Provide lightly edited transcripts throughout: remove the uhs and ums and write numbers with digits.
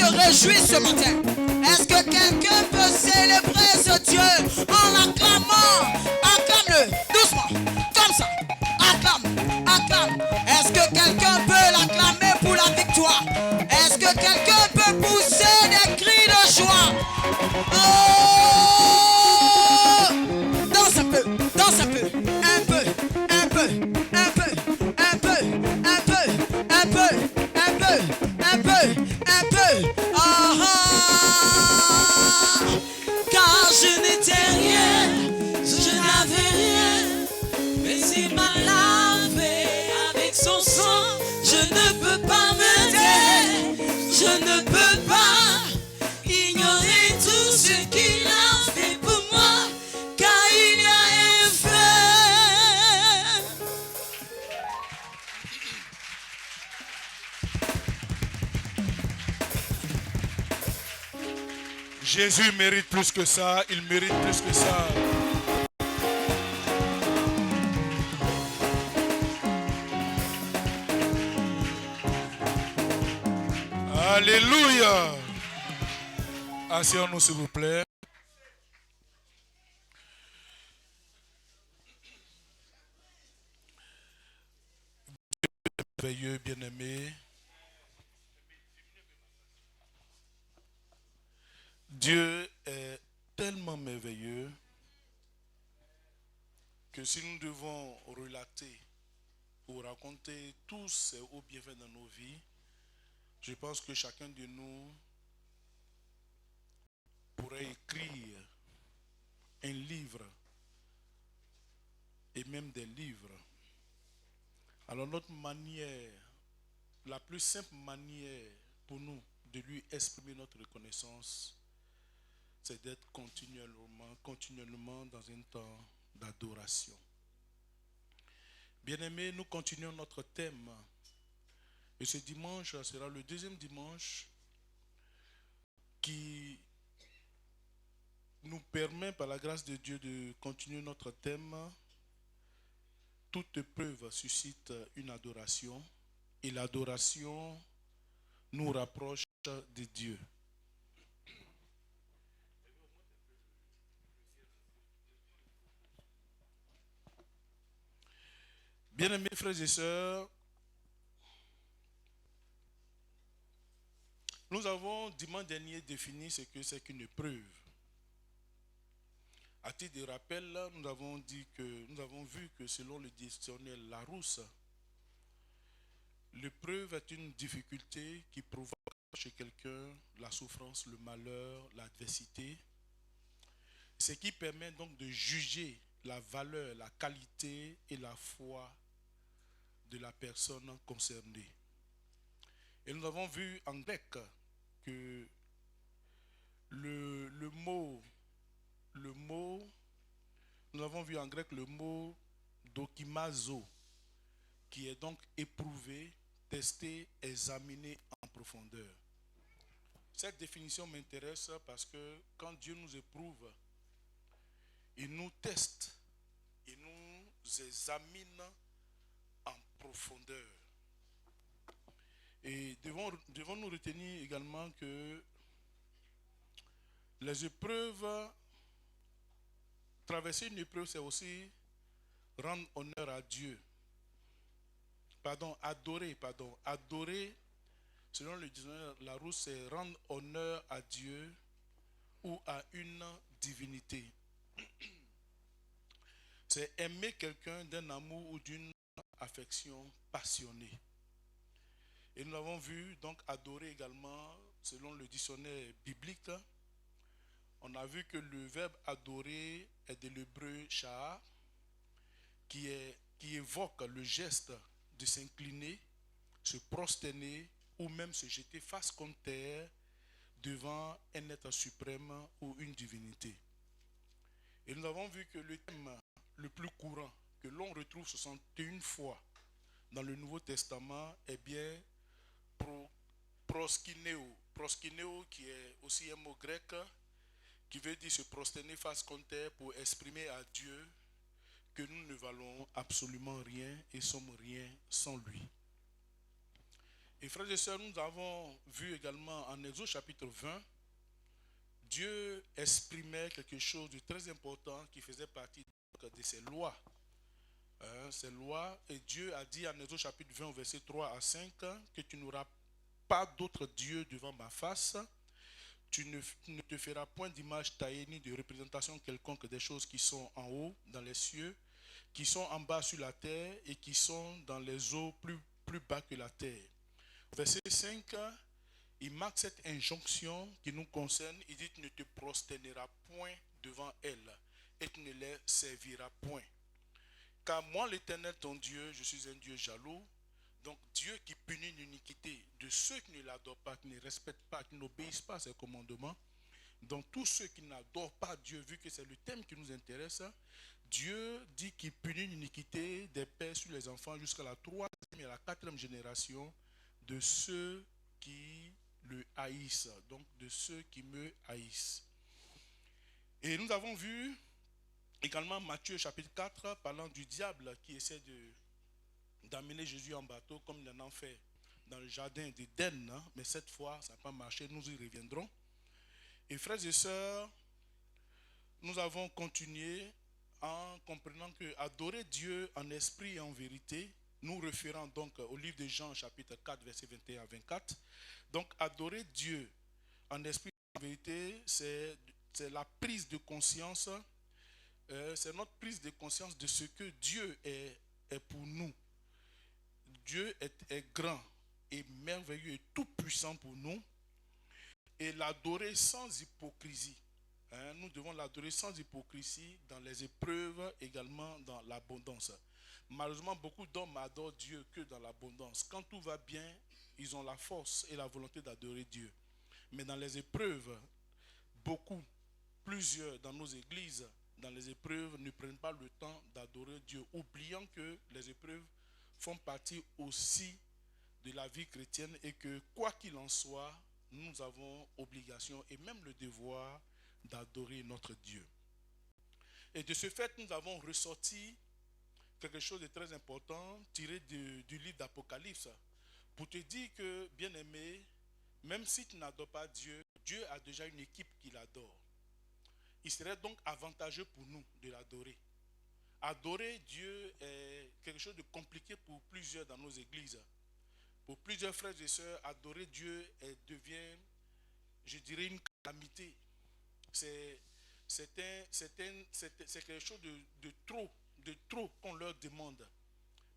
réjouit ce matin? Est-ce que quelqu'un peut célébrer ce Dieu en l'acclamant? Acclame-le, doucement, comme ça. Acclame. Est-ce que quelqu'un peut l'acclamer pour la victoire? Est-ce que quelqu'un peut pousser des cris de joie? Oh! Danse un peu, un peu. Ah, ah. Car je n'étais rien, je n'avais rien, mais il m'a lavé avec son sang. Je ne peux pas me taire, je ne peux pas ignorer tout ce qu'il a fait pour moi, car il y a un feu. Jésus mérite plus que ça, il mérite plus que ça. Alléluia. Asseyons-nous s'il vous plaît. Merveilleux, bien-aimé. Dieu est tellement merveilleux que si nous devons relater ou raconter tous ces hauts bienfaits dans nos vies, je pense que chacun de nous pourrait écrire un livre et même des livres. Alors notre manière, la plus simple manière pour nous de lui exprimer notre reconnaissance, c'est d'être continuellement dans un temps d'adoration. Bien-aimés, nous continuons notre thème. Et ce dimanche sera le deuxième dimanche qui nous permet, par la grâce de Dieu, de continuer notre thème. Toute preuve suscite une adoration. Et l'adoration nous rapproche de Dieu. Bien-aimés frères et sœurs, nous avons dimanche dernier défini ce que c'est qu'une preuve. À titre de rappel, nous avons vu que selon le dictionnaire Larousse, l'épreuve est une difficulté qui provoque chez quelqu'un la souffrance, le malheur, l'adversité, ce qui permet donc de juger la valeur, la qualité et la foi de la personne concernée. Et nous avons vu en grec que nous avons vu en grec le mot dokimazo, qui est donc éprouvé, testé, examiné en profondeur. Cette définition m'intéresse parce que quand Dieu nous éprouve, il nous teste, il nous examine en profondeur. Et devons-nous retenir également que les épreuves, traverser une épreuve, c'est aussi rendre honneur à Dieu. Adorer, selon le dictionnaire Larousse, c'est rendre honneur à Dieu ou à une divinité. C'est aimer quelqu'un d'un amour ou d'une affection passionnée. Et nous avons vu donc adorer également, selon le dictionnaire biblique, on a vu que le verbe adorer est de l'hébreu shah, qui évoque le geste de s'incliner, se prosterner ou même se jeter face contre terre devant un être suprême ou une divinité. Et nous avons vu que le thème le plus courant que l'on retrouve 61 fois dans le Nouveau Testament est bien proskineo. Proskineo qui est aussi un mot grec qui veut dire se prosterner face contre terre pour exprimer à Dieu que nous ne valons absolument rien et sommes rien sans lui. Et frères et sœurs, nous avons vu également en Exode chapitre 20, Dieu exprimait quelque chose de très important qui faisait partie de ses lois. Ces lois, et Dieu a dit en Exode chapitre 20, verset 3 à 5, que tu n'auras pas d'autre Dieu devant ma face, tu ne te feras point d'image taillée ni de représentation quelconque des choses qui sont en haut dans les cieux, qui sont en bas sur la terre et qui sont dans les eaux plus bas que la terre. Verset 5, il marque cette injonction qui nous concerne. Il dit: tu ne te prosterneras point devant elles et tu ne les serviras point. Car moi, l'Éternel, ton Dieu, je suis un Dieu jaloux. Donc Dieu qui punit l'iniquité de ceux qui ne l'adorent pas, qui ne respectent pas, qui n'obéissent pas à ses commandements. Donc tous ceux qui n'adorent pas Dieu, vu que c'est le thème qui nous intéresse, Dieu dit qu'il punit l'iniquité des pères sur les enfants jusqu'à la 3e et la 4e génération de ceux qui le haïssent, donc de ceux qui me haïssent. Et nous avons vu également Matthieu chapitre 4 parlant du diable qui essaie d'amener Jésus en bateau comme il en a fait dans le jardin d'Éden, mais cette fois ça n'a pas marché, nous y reviendrons. Et frères et sœurs, nous avons continué en comprenant que adorer Dieu en esprit et en vérité, nous référons donc au livre de Jean chapitre 4 verset 21 à 24. Donc adorer Dieu en esprit et en vérité, c'est la prise de conscience, c'est notre prise de conscience de ce que Dieu est pour nous. Dieu est grand et merveilleux et tout puissant pour nous, et l'adorer sans hypocrisie. Nous devons l'adorer sans hypocrisie dans les épreuves, également dans l'abondance. Malheureusement, beaucoup d'hommes adorent Dieu que dans l'abondance. Quand tout va bien, ils ont la force et la volonté d'adorer Dieu. Mais dans les épreuves, plusieurs dans nos églises, dans les épreuves, ne prennent pas le temps d'adorer Dieu, oubliant que les épreuves font partie aussi de la vie chrétienne et que quoi qu'il en soit, nous avons obligation et même le devoir d'adorer notre Dieu. Et de ce fait, nous avons ressorti quelque chose de très important tiré du livre d'Apocalypse pour te dire que, bien-aimé, même si tu n'adores pas Dieu, Dieu a déjà une équipe qui l'adore. Il serait donc avantageux pour nous de l'adorer. Adorer Dieu est quelque chose de compliqué pour plusieurs dans nos églises. Pour plusieurs frères et sœurs, adorer Dieu devient, je dirais, une calamité. C'est quelque chose de trop qu'on leur demande.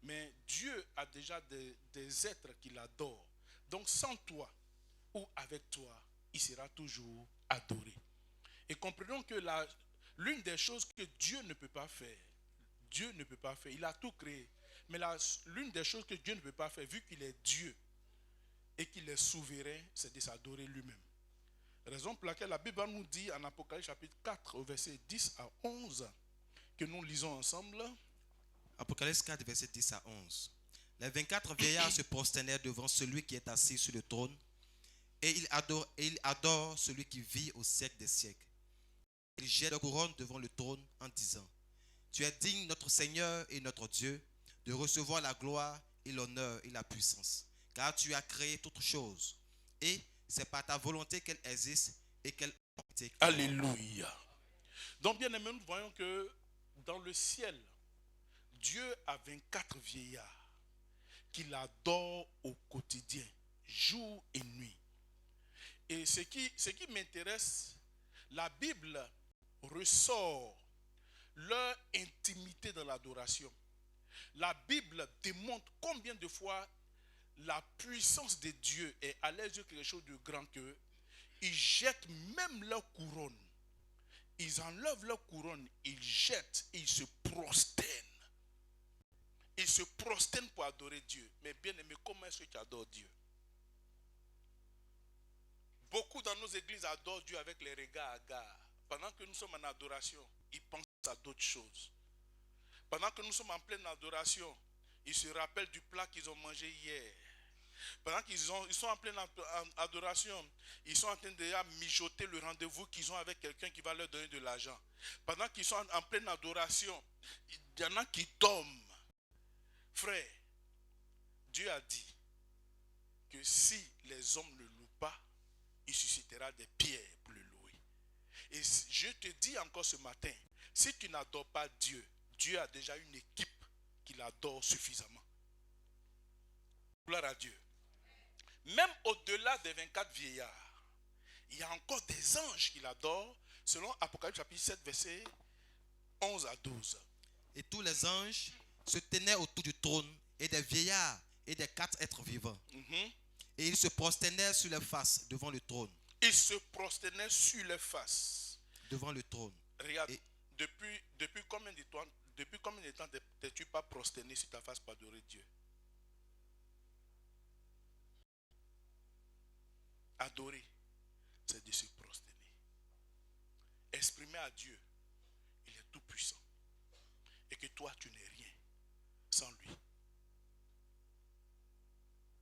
Mais Dieu a déjà des êtres qui l'adorent. Donc sans toi ou avec toi, il sera toujours adoré. Et comprenons que l'une des choses que Dieu ne peut pas faire, il a tout créé. Mais l'une des choses que Dieu ne peut pas faire, vu qu'il est Dieu et qu'il est souverain, c'est de s'adorer lui-même. Raison pour laquelle la Bible nous dit en Apocalypse chapitre 4 au verset 10 à 11, que nous lisons ensemble. Apocalypse 4 verset 10 à 11. Les 24 vieillards se prosternèrent devant celui qui est assis sur le trône, et ils adorent celui qui vit au siècle des siècles. Ils jettent leur couronne devant le trône en disant: tu es digne, notre Seigneur et notre Dieu, de recevoir la gloire et l'honneur et la puissance, car tu as créé toutes choses, et c'est par ta volonté qu'elles existent et qu'elles ont été créées. Alléluia. Donc bien aimé, nous voyons que dans le ciel, Dieu a 24 vieillards qui l'adorent au quotidien, jour et nuit. Et ce qui m'intéresse, la Bible ressort leur intimité dans l'adoration. La Bible démontre combien de fois la puissance de Dieu est à leurs yeux quelque chose de grand que ils jettent même leur couronne. Ils enlèvent leur couronne, ils jettent, ils se prosternent. Ils se prosternent pour adorer Dieu. Mais bien aimé, comment est-ce que tu adores Dieu? Beaucoup dans nos églises adorent Dieu avec les regards hagards. Pendant que nous sommes en adoration, ils pensent à d'autres choses. Pendant que nous sommes en pleine adoration, ils se rappellent du plat qu'ils ont mangé hier. Pendant qu'ils sont en pleine adoration, ils sont en train de mijoter le rendez-vous qu'ils ont avec quelqu'un qui va leur donner de l'argent. Pendant qu'ils sont en pleine adoration, il y en a qui dorment. Frère, Dieu a dit, que si les hommes ne le louent pas, il suscitera des pierres pour le louer. Et je te dis encore ce matin, si tu n'adores pas Dieu, Dieu a déjà une équipe qui l'adore suffisamment. Gloire à Dieu. Même au-delà des 24 vieillards, il y a encore des anges qui l'adorent, selon Apocalypse chapitre 7, verset 11 à 12. Et tous les anges se tenaient autour du trône, et des vieillards et des 4 êtres vivants. Et ils se prosternaient sur leurs faces devant le trône. Ils se prosternaient sur leurs faces. Devant le trône. Regarde, depuis combien de temps t'es-tu pas prosterné sur ta face pour adorer Dieu? Adorer, c'est de se prosterner. Exprimer à Dieu, il est tout puissant. Et que toi, tu n'es rien sans lui.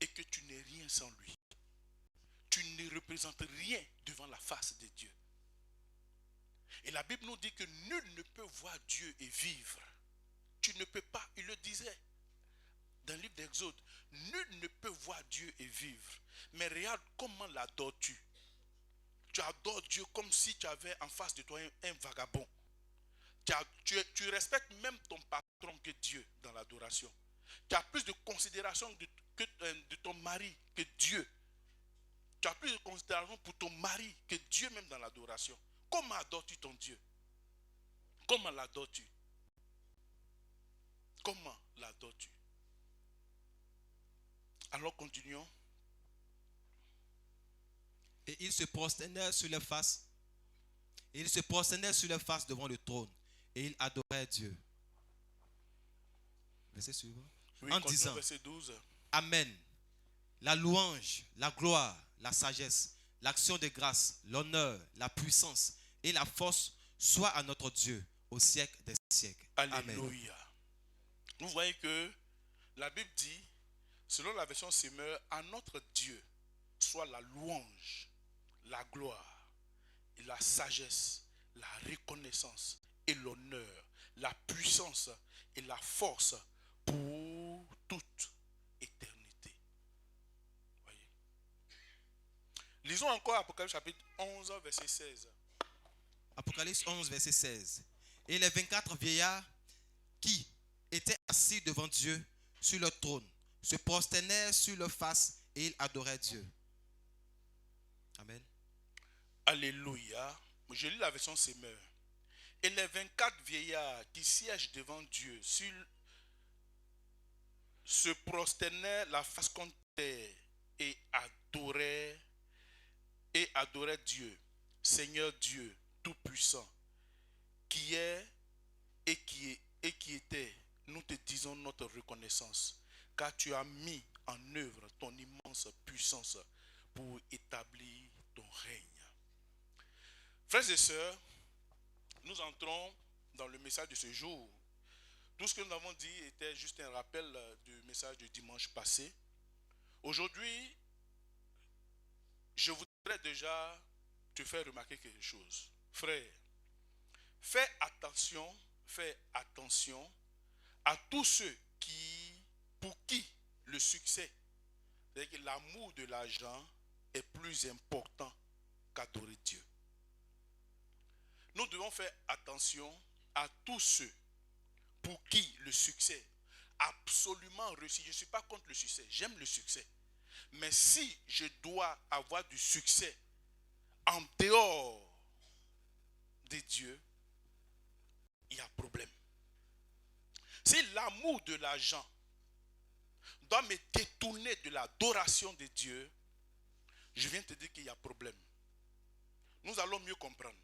Et que tu n'es rien sans lui. Tu ne représentes rien devant la face de Dieu. Et la Bible nous dit que nul ne peut voir Dieu et vivre. Tu ne peux pas, il le disait dans le livre d'Exode, nul ne peut voir Dieu et vivre. Mais regarde comment l'adores-tu. Tu adores Dieu comme si tu avais en face de toi un vagabond. Tu respectes même ton patron que Dieu dans l'adoration. Tu as plus de considération de ton mari que Dieu. Tu as plus de considération pour ton mari que Dieu même dans l'adoration. Comment adores-tu ton Dieu? Comment l'adores-tu? Comment l'adores-tu? Alors continuons. Et ils se prosternaient sur leurs faces. Et ils se prosternaient sur leurs faces devant le trône. Et ils adoraient Dieu. Verset suivant. Oui, en disant, verset 12. Amen. La louange, la gloire, la sagesse, l'action de grâce, l'honneur, la puissance et la force soient à notre Dieu au siècle des siècles. Alléluia. Amen. Vous voyez que la Bible dit, selon la version Semeur, à notre Dieu soit la louange, la gloire, et la sagesse, la reconnaissance et l'honneur, la puissance et la force pour toute éternité. Voyez. Lisons encore Apocalypse chapitre 11, verset 16. Apocalypse 11, verset 16. Et les 24 vieillards qui étaient assis devant Dieu sur leur trône se prosternaient sur leur face et ils adoraient Dieu. Amen. Alléluia. Je lis la version Semeur. Et les 24 vieillards qui siègent devant Dieu se prosternaient la face contre terre et adoraient Dieu, Seigneur Dieu Tout-Puissant, qui est et qui était. Nous te disons notre reconnaissance, car tu as mis en œuvre ton immense puissance pour établir ton règne. Frères et sœurs, nous entrons dans le message de ce jour. Tout ce que nous avons dit était juste un rappel du message du dimanche passé. Aujourd'hui, je voudrais déjà te faire remarquer quelque chose. Frère, fais attention à tous ceux pour qui le succès, c'est-à-dire que l'amour de l'argent est plus important qu'adorer Dieu. Nous devons faire attention à tous ceux pour qui le succès absolument réussi. Je ne suis pas contre le succès, j'aime le succès. Mais si je dois avoir du succès en dehors de Dieu, il y a problème. Si l'amour de l'argent doit me détourner de l'adoration de Dieu, je viens te dire qu'il y a problème. Nous allons mieux comprendre.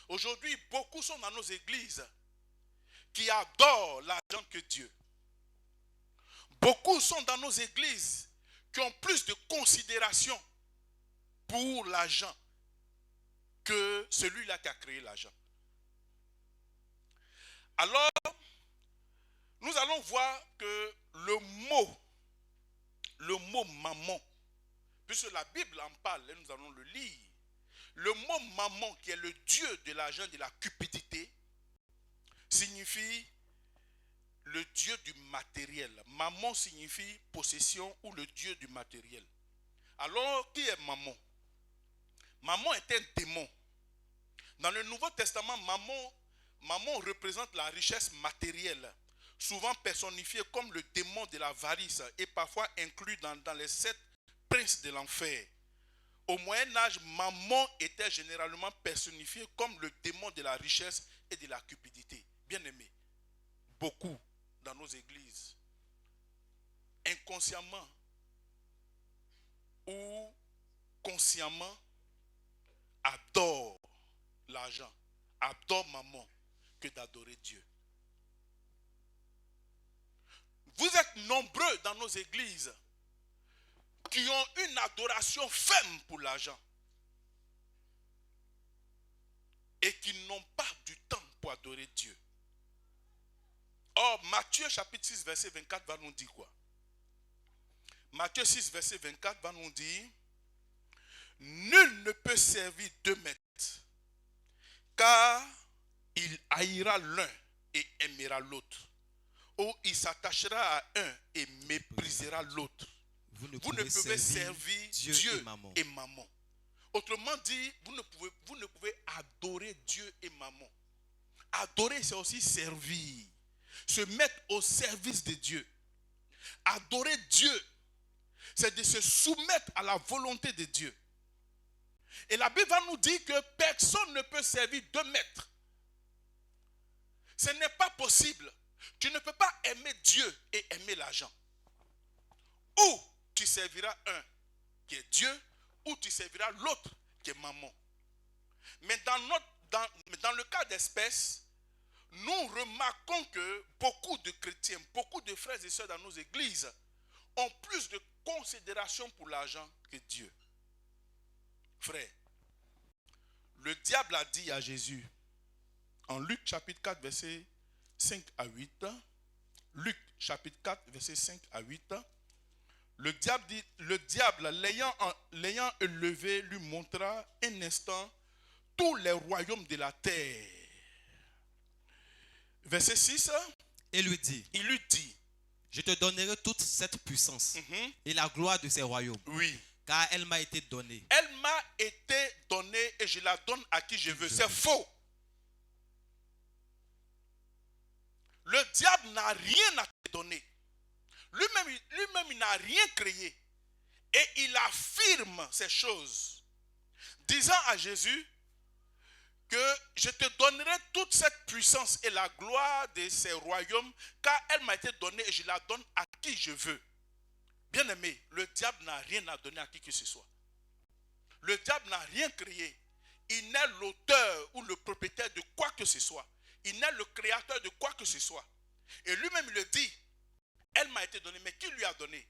Aujourd'hui, beaucoup sont dans nos églises qui adorent l'argent que Dieu. Beaucoup sont dans nos églises qui ont plus de considération pour l'argent que celui-là qui a créé l'argent. Alors, nous allons voir que le mot mammon, puisque la Bible en parle, et nous allons le lire, le mot mammon, qui est le dieu de l'argent, de la cupidité, signifie le dieu du matériel. Mammon signifie possession ou le dieu du matériel. Alors, qui est Mammon? Mammon est un démon. Dans le Nouveau Testament, Mammon représente la richesse matérielle, souvent personnifiée comme le démon de l'avarice et parfois inclus dans les 7 princes de l'enfer. Au Moyen-Âge, Mammon était généralement personnifié comme le démon de la richesse et de la cupidité. Bien aimé, beaucoup dans nos églises, inconsciemment ou consciemment, adorent l'argent, adorent Mammon que d'adorer Dieu. Vous êtes nombreux dans nos églises qui ont une adoration ferme pour l'argent et qui n'ont pas du temps pour adorer Dieu. Or, Matthieu chapitre 6, verset 24 va nous dire quoi? Matthieu 6, verset 24 va nous dire: nul ne peut servir 2 maîtres, car il haïra l'un et aimera l'autre, ou il s'attachera à un et méprisera l'autre. Vous ne pouvez servir Dieu et Mammon. Autrement dit, vous ne pouvez adorer Dieu et Mammon. Adorer, c'est aussi servir. Se mettre au service de Dieu. Adorer Dieu, c'est de se soumettre à la volonté de Dieu. Et la Bible va nous dire que personne ne peut servir 2 maîtres. Ce n'est pas possible. Tu ne peux pas aimer Dieu et aimer l'argent. Ou tu serviras un qui est Dieu, ou tu serviras l'autre qui est Mammon. Mais dans le cas d'espèce, nous remarquons que beaucoup de chrétiens, beaucoup de frères et sœurs dans nos églises ont plus de considération pour l'argent que Dieu. Frère, le diable a dit à Jésus, en Luc chapitre 4, verset 5 à 8, Luc chapitre 4, verset 5 à 8, le diable l'ayant élevé, lui montra un instant tous les royaumes de la terre. Verset 6, il lui dit, je te donnerai toute cette puissance et la gloire de ces royaumes. Oui. Car elle m'a été donnée. Elle m'a été donnée et je la donne à qui je veux. C'est faux. Le diable n'a rien à te donner. Lui-même, il n'a rien créé. Et il affirme ces choses, disant à Jésus que je te donnerai toute cette puissance et la gloire de ces royaumes, car elle m'a été donnée et je la donne à qui je veux. Bien aimé, le diable n'a rien à donner à qui que ce soit. Le diable n'a rien créé. Il n'est l'auteur ou le propriétaire de quoi que ce soit. Il n'est le créateur de quoi que ce soit. Et lui-même il le dit, elle m'a été donnée, mais qui lui a donné?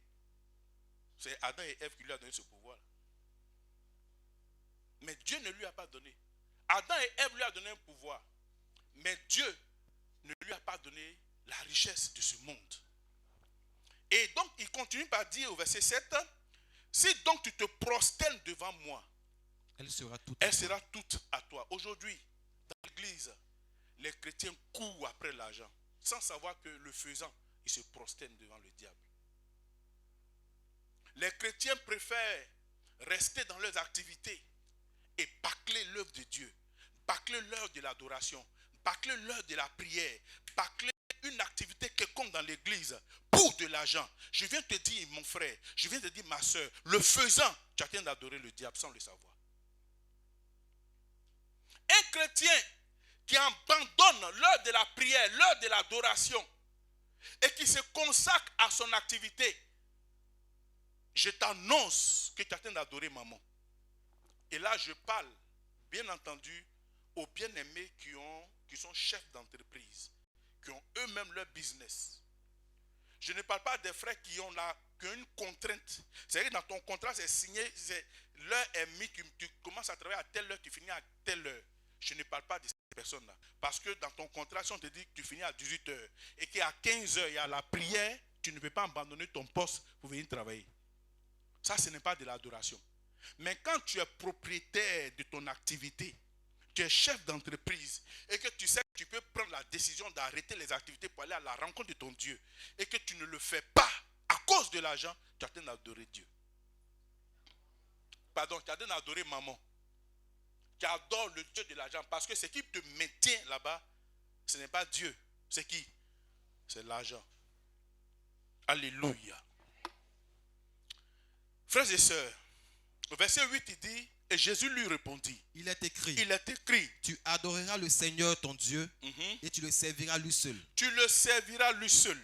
C'est Adam et Ève qui lui a donné ce pouvoir. Mais Dieu ne lui a pas donné. Adam et Ève lui a donné un pouvoir. Mais Dieu ne lui a pas donné la richesse de ce monde. Et donc, il continue par dire au verset 7, si donc tu te prosternes devant moi, elle sera toute à toi. Aujourd'hui, dans l'église, les chrétiens courent après l'argent, sans savoir que le faisant, ils se prosternent devant le diable. Les chrétiens préfèrent rester dans leurs activités et bâcler l'œuvre de Dieu, bâcler l'heure de l'adoration, bâcler l'heure de la prière, bâcler une activité quelconque dans l'église pour de l'argent. Je viens te dire, mon frère, je viens te dire, ma soeur, le faisant, tu as train d'adorer le diable sans le savoir. Un chrétien qui abandonne l'heure de la prière, l'heure de l'adoration et qui se consacre à son activité, je t'annonce que tu as train d'adorer Mammon. Et là, je parle, bien entendu, aux bien-aimés qui sont chefs d'entreprise, qui ont eux-mêmes leur business. Je ne parle pas des frères qui ont une contrainte. C'est-à-dire que dans ton contrat, c'est signé, l'heure est mise, tu commences à travailler à telle heure, tu finis à telle heure. Je ne parle pas de ces personnes-là. Parce que dans ton contrat, si on te dit que tu finis à 18 heures et qu'à 15 heures, il y a la prière, tu ne peux pas abandonner ton poste pour venir travailler. Ça, ce n'est pas de l'adoration. Mais quand tu es propriétaire de ton activité, tu es chef d'entreprise et que tu sais que tu peux prendre la décision d'arrêter les activités pour aller à la rencontre de ton Dieu et que tu ne le fais pas à cause de l'argent, tu as train d'adorer Dieu. qui adore adorer maman, qui adore le Dieu de l'argent, parce que ce qui te maintient là-bas, ce n'est pas Dieu. C'est qui? C'est l'argent. Alléluia. Frères et sœurs, au verset 8, il dit, et Jésus lui répondit. Il est écrit. Il est écrit. Tu adoreras le Seigneur ton Dieu et tu le serviras lui seul. Tu le serviras lui seul.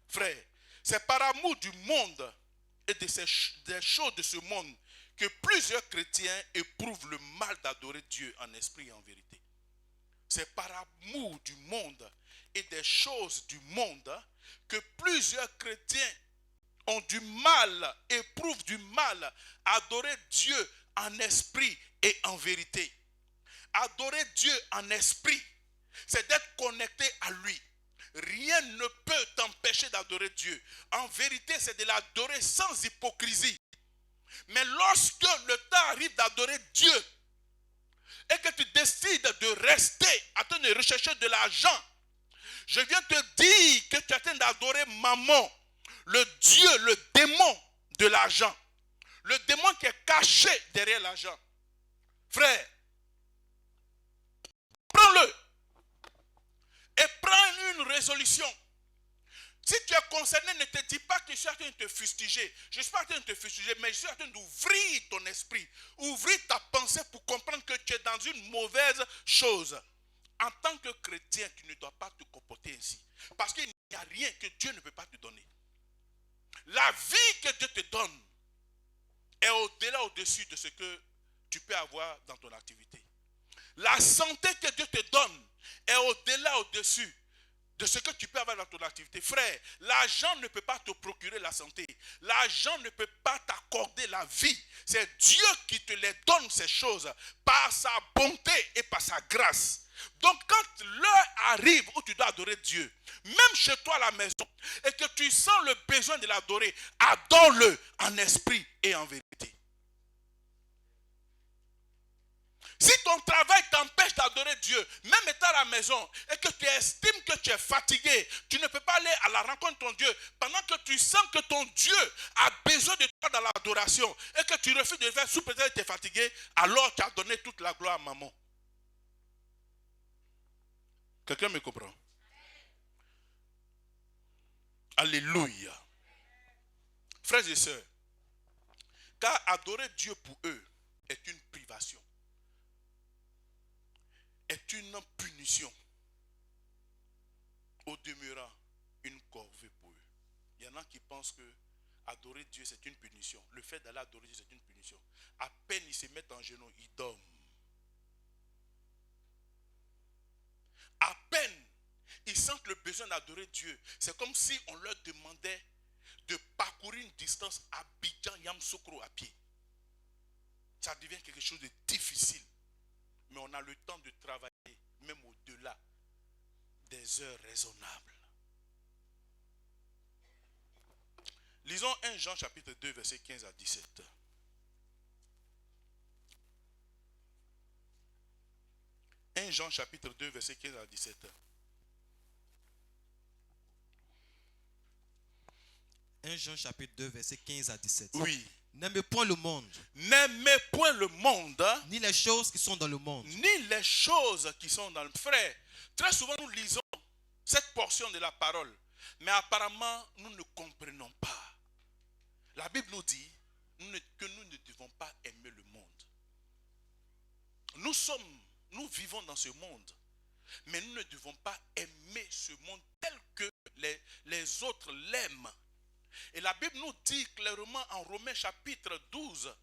Frère, c'est par amour du monde et des choses de ce monde que plusieurs chrétiens éprouvent le mal d'adorer Dieu en esprit et en vérité. C'est par amour du monde et des choses du monde que plusieurs chrétiens ont du mal, éprouvent du mal à adorer Dieu en esprit et en vérité. Adorer Dieu en esprit, c'est d'être connecté à lui. Rien ne peut t'empêcher d'adorer Dieu. En vérité, c'est de l'adorer sans hypocrisie. Mais lorsque le temps arrive d'adorer Dieu et que tu décides de rester en train de rechercher de l'argent, je viens te dire que tu es en train d'adorer maman, le Dieu, le démon de l'argent. Le démon qui est caché derrière l'argent. Frère, prends-le et prends une résolution. Si tu es concerné, ne te dis pas que je suis en train de te fustiger. Je ne suis pas en train de te fustiger, mais je suis en train d'ouvrir ton esprit, ouvrir ta pensée pour comprendre que tu es dans une mauvaise chose. En tant que chrétien, tu ne dois pas te comporter ainsi. Parce qu'il n'y a rien que Dieu ne peut pas te donner. La vie que Dieu te donne est au-delà, au-dessus de ce que tu peux avoir dans ton activité. La santé que Dieu te donne est au-delà, au-dessus de ce que tu peux avoir dans ton activité. Frère, l'argent ne peut pas te procurer la santé. L'argent ne peut pas t'accorder la vie. C'est Dieu qui te les donne, ces choses, par sa bonté et par sa grâce. Donc quand l'heure arrive où tu dois adorer Dieu, même chez toi à la maison, et que tu sens le besoin de l'adorer, adore-le en esprit et en vérité. Si ton travail t'empêche d'adorer Dieu, même étant à la maison, et que tu estimes que tu es fatigué, tu ne peux pas aller à la rencontre de ton Dieu, pendant que tu sens que ton Dieu a besoin de toi dans l'adoration, et que tu refuses de le faire sous prétexte que tu es fatigué, alors tu as donné toute la gloire à maman. Quelqu'un me comprend? Alléluia. Frères et sœurs, car adorer Dieu pour eux est une privation, est une punition, au demeurant une corvée pour eux. Il y en a qui pensent que adorer Dieu c'est une punition. Le fait d'aller adorer Dieu c'est une punition. À peine ils se mettent en genoux, ils dorment. À peine ils sentent le besoin d'adorer Dieu, c'est comme si on leur demandait de parcourir une distance à Abidjan-Yamoussoukro à pied. Ça devient quelque chose de difficile. Mais on a le temps de travailler, même au-delà des heures raisonnables. Lisons 1 Jean chapitre 2, versets 15 à 17. 1 Jean chapitre 2, versets 15 à 17. 1 Jean chapitre 2, versets 15 à 17. Oui. N'aimez point le monde. N'aimez point le monde, Ni les choses qui sont dans le monde. ni les choses qui sont dans le frère. Très souvent nous lisons cette portion de la parole, mais apparemment nous ne comprenons pas. La Bible nous dit que nous ne devons pas aimer le monde. Nous vivons dans ce monde, mais nous ne devons pas aimer ce monde tel que les autres l'aiment. Et la Bible nous dit clairement en Romains chapitre 12,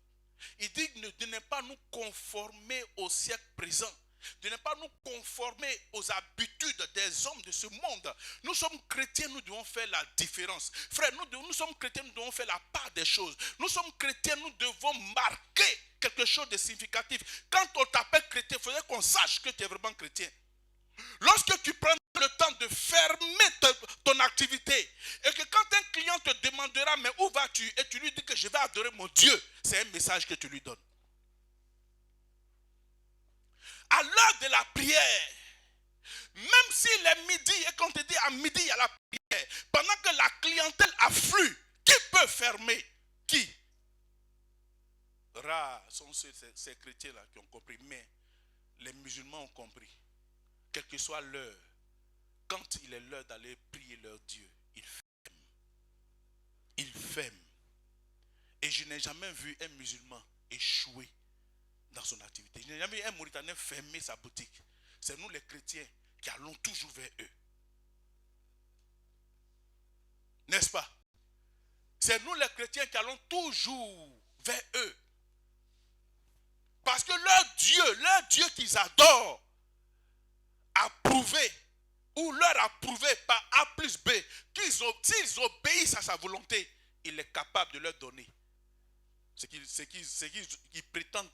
il dit de ne pas nous conformer au siècle présent, de ne pas nous conformer aux habitudes des hommes de ce monde. Nous sommes chrétiens, nous devons faire la différence. Frère, nous sommes chrétiens, nous devons faire la part des choses. Nous sommes chrétiens, nous devons marquer quelque chose de significatif. Quand on t'appelle chrétien, il faudrait qu'on sache que tu es vraiment chrétien. Lorsque tu prends le temps de fermer ton activité et que quand un client te demandera mais où vas-tu et tu lui dis que je vais adorer mon Dieu, c'est un message que tu lui donnes. À l'heure de la prière, même s'il est midi et qu'on te dit à midi il y a la prière, pendant que la clientèle afflue, qui peut fermer? Qui? Rares sont ces chrétiens-là qui ont compris. Mais les musulmans ont compris. Quelle que soit l'heure, quand il est l'heure d'aller prier leur Dieu, ils ferment. Ils ferment. Et je n'ai jamais vu un musulman échouer dans son activité. Je n'ai jamais vu un Mauritanien fermer sa boutique. C'est nous les chrétiens qui allons toujours vers eux. N'est-ce pas? C'est nous les chrétiens qui allons toujours vers eux. Parce que leur Dieu qu'ils adorent, a prouvé, ou leur a prouvé par A plus B, s'ils obéissent à sa volonté, il est capable de leur donner ce qu'ils prétendent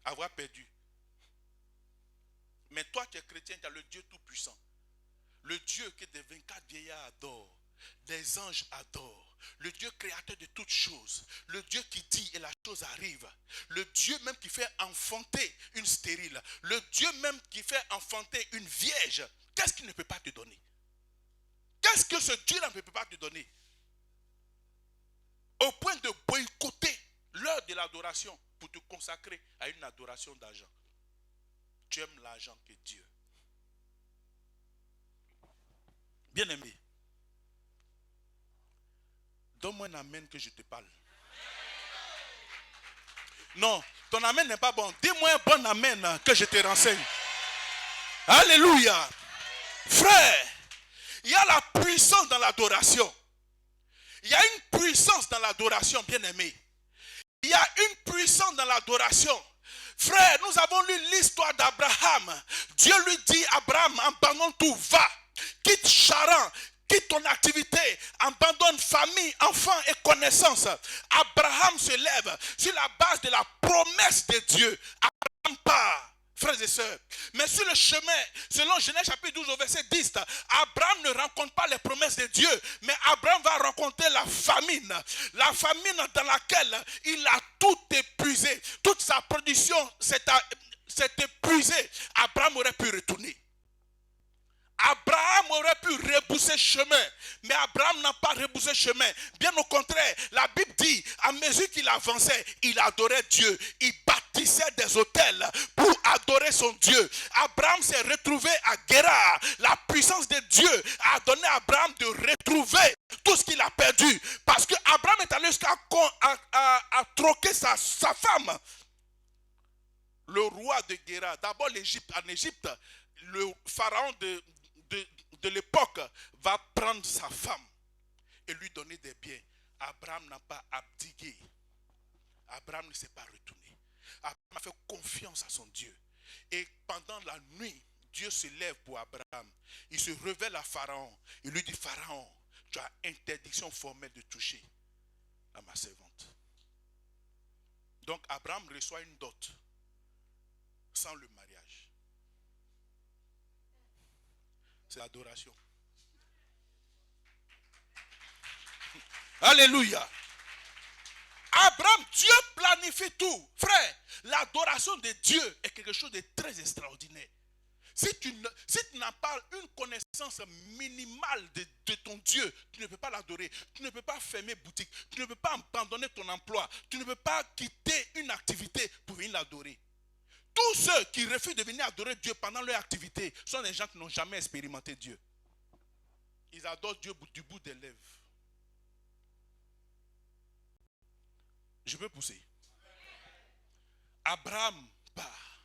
avoir perdu. Mais toi, tu es chrétien, tu as le Dieu Tout-Puissant. Le Dieu que des 24 vieillards adorent, des anges adorent. Le Dieu créateur de toutes choses. Le Dieu qui dit et la chose arrive. Le Dieu même qui fait enfanter une stérile. Le Dieu même qui fait enfanter une vierge. Qu'est-ce qu'il ne peut pas te donner? Qu'est-ce que ce Dieu-là ne peut pas te donner? Au point de boycotter l'heure de l'adoration pour te consacrer à une adoration d'argent. Tu aimes l'argent que Dieu. Bien-aimé, donne-moi un amen que je te parle. Non, ton amen n'est pas bon. Dis-moi un bon amen que je te renseigne. Alléluia. Frère, il y a la puissance dans l'adoration. Il y a une puissance dans l'adoration, bien-aimé. Il y a une puissance dans l'adoration. Frère, nous avons lu l'histoire d'Abraham. Dieu lui dit, Abraham, abandonne tout, va. Quitte Charan, quitte ton activité, abandonne famille, enfants et connaissances. Abraham se lève sur la base de la promesse de Dieu. Abraham part. Frères et sœurs, mais sur le chemin, selon Genèse chapitre 12 au verset 10, Abraham ne rencontre pas les promesses de Dieu, mais Abraham va rencontrer la famine dans laquelle il a tout épuisé, toute sa production s'est épuisée. Abraham aurait pu retourner. Abraham aurait pu rebousser chemin, mais Abraham n'a pas reboussé chemin. Bien au contraire, la Bible dit, à mesure qu'il avançait, il adorait Dieu. Il bâtissait des autels pour adorer son Dieu. Abraham s'est retrouvé à Guérar. La puissance de Dieu a donné à Abraham de retrouver tout ce qu'il a perdu. Parce que Abraham est allé jusqu'à troquer sa femme. Le roi de Guérar, d'abord en Égypte, le pharaon de l'époque va prendre sa femme et lui donner des biens. Abraham n'a pas abdiqué. Abraham ne s'est pas retourné. Abraham a fait confiance à son Dieu. Et pendant la nuit, Dieu se lève pour Abraham. Il se révèle à Pharaon. Il lui dit, Pharaon, tu as interdiction formelle de toucher à ma servante. Donc Abraham reçoit une dot sans le mariage. C'est l'adoration. Alléluia. Abraham, Dieu planifie tout. Frère, l'adoration de Dieu est quelque chose de très extraordinaire. Si tu n'as pas une connaissance minimale de ton Dieu, tu ne peux pas l'adorer. Tu ne peux pas fermer boutique. Tu ne peux pas abandonner ton emploi. Tu ne peux pas quitter une activité pour venir l'adorer. Tous ceux qui refusent de venir adorer Dieu pendant leur activité sont des gens qui n'ont jamais expérimenté Dieu. Ils adorent Dieu du bout des lèvres. Je peux pousser. Abraham part.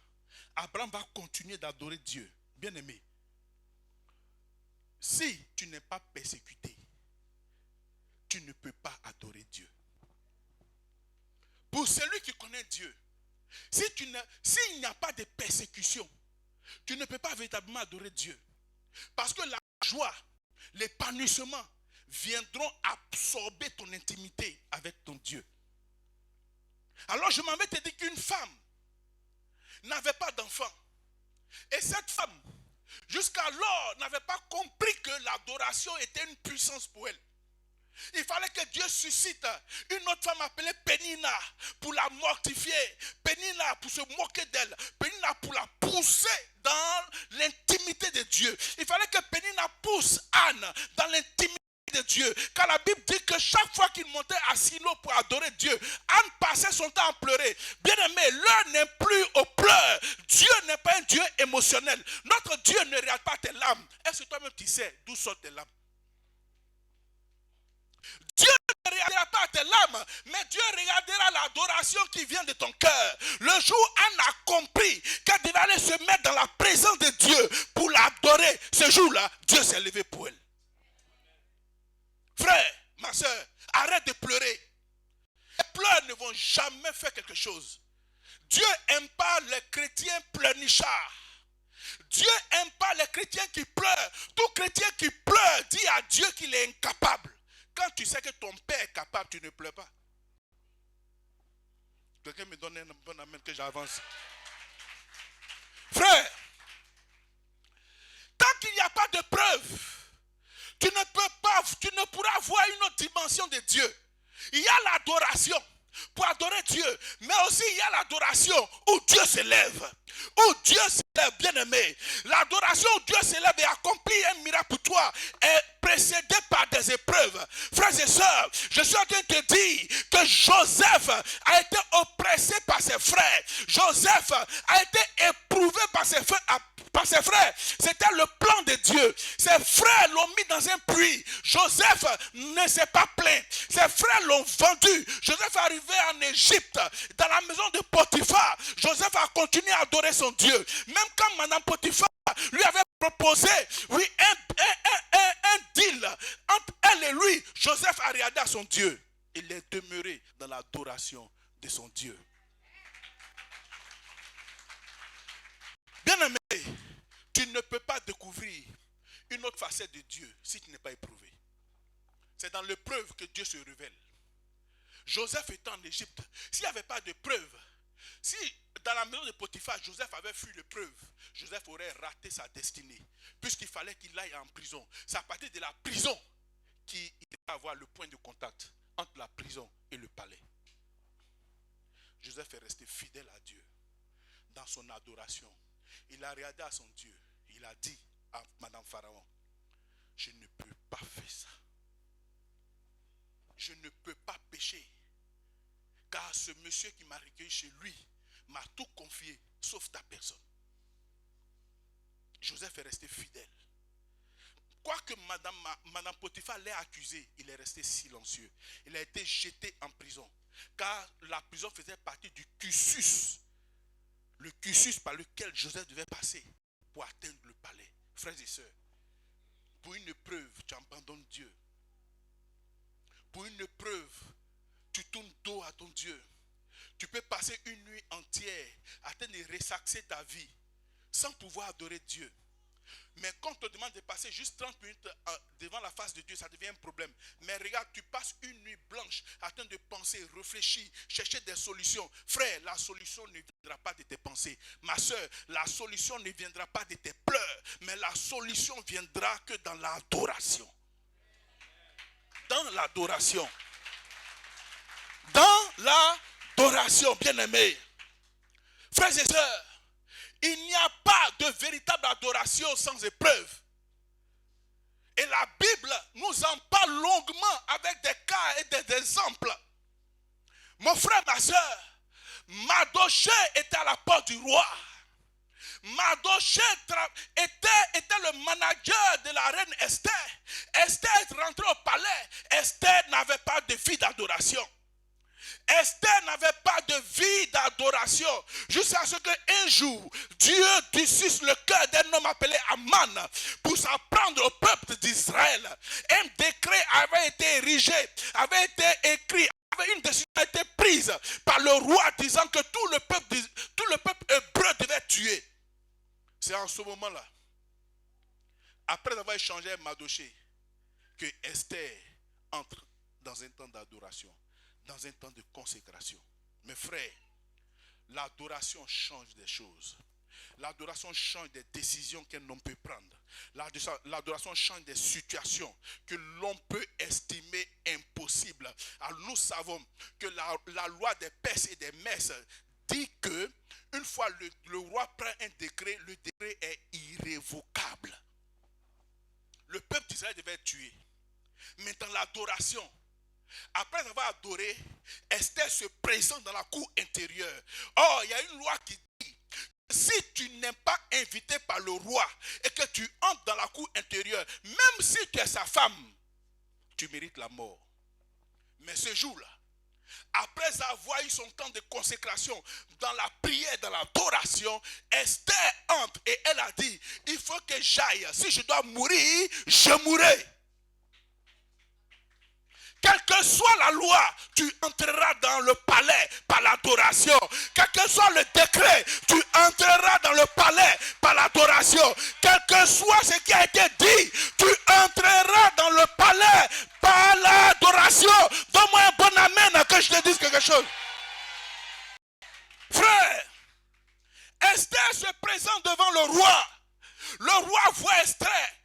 Abraham va continuer d'adorer Dieu. Bien-aimé, si tu n'es pas persécuté, tu ne peux pas adorer Dieu. Pour celui qui connaît Dieu, s'il n'y a pas de persécution, tu ne peux pas véritablement adorer Dieu. Parce que la joie, l'épanouissement viendront absorber ton intimité avec ton Dieu. Alors je m'en vais te dire qu'une femme n'avait pas d'enfant. Et cette femme, jusqu'alors, n'avait pas compris que l'adoration était une puissance pour elle. Il fallait que Dieu suscite une autre femme appelée Pénina pour la mortifier. Pénina pour se moquer d'elle. Pénina pour la pousser dans l'intimité de Dieu. Il fallait que Pénina pousse Anne dans l'intimité de Dieu. Car la Bible dit que chaque fois qu'il montait à Silo pour adorer Dieu, Anne passait son temps à pleurer. Bien aimé, l'heure n'est plus aux pleurs. Dieu n'est pas un Dieu émotionnel. Notre Dieu ne regarde pas tes larmes. Est-ce que toi-même tu sais d'où sortent tes larmes? Dieu ne regardera pas tes larmes, mais Dieu regardera l'adoration qui vient de ton cœur. Le jour où Anne a compris qu'elle devait aller se mettre dans la présence de Dieu pour l'adorer, ce jour-là, Dieu s'est levé pour elle. Frère, ma soeur, arrête de pleurer. Les pleurs ne vont jamais faire quelque chose. Dieu n'aime pas les chrétiens pleurnichards. Dieu n'aime pas les chrétiens qui pleurent. Tout chrétien qui pleure dit à Dieu qu'il est incapable. Quand tu sais que ton père est capable, tu ne pleures pas. Quelqu'un me donne un bon amen que j'avance. Frère, tant qu'il n'y a pas de preuve, tu ne pourras voir une autre dimension de Dieu. Il y a l'adoration pour adorer Dieu, mais aussi il y a l'adoration où Dieu s'élève. Où Dieu s'élève, bien aimé. L'adoration où Dieu s'élève et accomplit un miracle pour toi est précédée par des épreuves. Frères et sœurs, je suis en train de te dire que Joseph a été oppressé par ses frères. Joseph a été éprouvé par ses frères. C'était le plan de Dieu. Ses frères l'ont mis dans un puits. Joseph ne s'est pas plaint. Ses frères l'ont vendu. Joseph est arrivé en Égypte, dans la maison de Potiphar. Joseph a continué à adorer son Dieu. Même quand Madame Potiphar lui avait proposé, oui, un deal entre elle et lui, Joseph a regardé à son Dieu. Il est demeuré dans l'adoration de son Dieu. Bien aimé, tu ne peux pas découvrir une autre facette de Dieu si tu n'es pas éprouvé. C'est dans l'épreuve que Dieu se révèle. Joseph était en Égypte. S'il n'y avait pas de preuve, si dans la maison de Potiphar, Joseph avait fui l'épreuve, Joseph aurait raté sa destinée. Puisqu'il fallait qu'il aille en prison. C'est à partir de la prison qu'il va avoir le point de contact entre la prison et le palais. Joseph est resté fidèle à Dieu dans son adoration. Il a regardé à son Dieu. Il a dit à Madame Pharaon, je ne peux pas faire ça. Je ne peux pas pécher. Car ce monsieur qui m'a recueilli chez lui m'a tout confié, sauf ta personne. Joseph est resté fidèle. Quoique Madame Potiphar l'ait accusé, il est resté silencieux. Il a été jeté en prison. Car la prison faisait partie du cursus. Le cursus par lequel Joseph devait passer pour atteindre le palais. Frères et sœurs, pour une épreuve, tu abandonnes Dieu. Pour une épreuve, tu tournes dos à ton Dieu. Tu peux passer une nuit entière à train de ressaxer ta vie sans pouvoir adorer Dieu. Mais quand on te demande de passer juste 30 minutes devant la face de Dieu, ça devient un problème. Mais regarde, tu passes une nuit blanche à train de penser, réfléchir, chercher des solutions. Frère, la solution ne viendra pas de tes pensées. Ma soeur, la solution ne viendra pas de tes pleurs. Mais la solution viendra que dans l'adoration. Dans l'adoration. Dans l'adoration, bien-aimés. Frères et sœurs, il n'y a pas de véritable adoration sans épreuve. Et la Bible nous en parle longuement avec des cas et des exemples. Mon frère, ma soeur, Mardochée était à la porte du roi. Mardochée était le manager de la reine Esther. Esther est rentrée au palais. Esther n'avait pas de vie d'adoration. Esther n'avait pas de vie d'adoration. Jusqu'à ce qu'un jour, Dieu décide le cœur d'un homme appelé Aman pour s'en prendre au peuple d'Israël. Un décret avait été érigé, avait été écrit, une décision a été prise par le roi disant que tout le peuple hébreu devait tuer. C'est en ce moment-là, après avoir échangé avec Mardochée, que Esther entre dans un temps d'adoration, dans un temps de consécration. Mes frères, l'adoration change des choses. L'adoration change des décisions qu'un homme peut prendre. L'adoration change des situations que l'on peut estimer impossibles. Alors nous savons que la loi des Perses et des Mèdes dit que une fois le roi prend un décret, le décret est irrévocable. Le peuple d'Israël devait être tué. Mais dans l'adoration, après avoir adoré, Esther se présente dans la cour intérieure. Or, il y a une loi qui dit, si tu n'es pas invité par le roi et que tu entres dans la cour intérieure, même si tu es sa femme, tu mérites la mort. Mais ce jour-là, après avoir eu son temps de consécration dans la prière, dans l'adoration, Esther entre et elle a dit, il faut que j'aille. Si je dois mourir, je mourrai. Quelle que soit la loi, tu entreras dans le palais par l'adoration. Quel que soit le décret, tu entreras dans le palais par l'adoration. Quel que soit ce qui a été dit, tu entreras dans le palais par l'adoration. Donne-moi un bon amen que je te dise quelque chose. Frère, Esther se présente devant le roi. Le roi voit Esther,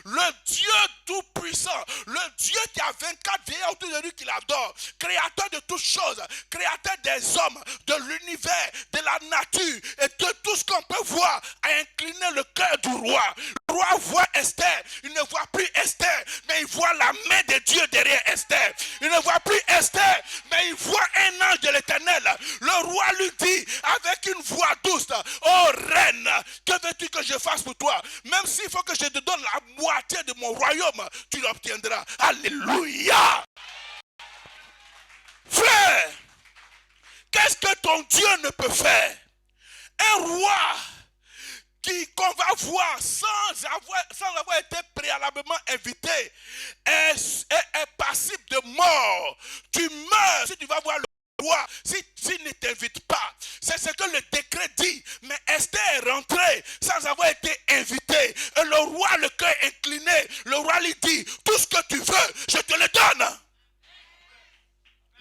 le Dieu tout-puissant, le Dieu qui a 24 vieillards autour de lui qui l'adore, créateur de toutes choses, créateur des hommes, de l'univers, de la nature et de tout ce qu'on peut voir, a incliné le cœur du roi. Le roi voit Esther, il ne voit plus Esther, mais il voit la main de Dieu derrière Esther. Il ne voit plus Esther, mais il voit un ange de l'Éternel. Le roi lui dit avec une voix douce, oh reine, que veux-tu que je fasse pour toi? Même s'il faut que je te donne la moitié de mon royaume, tu l'obtiendras. Alléluia. Frère, qu'est-ce que ton Dieu ne peut faire? Un roi qu'on va voir sans avoir été préalablement invité est passible de mort. Tu meurs si tu vas voir le roi, s'il ne t'invite pas. C'est ce que le décret dit. Mais Esther est rentrée sans avoir été invitée. Et le roi, le cœur incliné, le roi lui dit, tout ce que tu veux, je te le donne.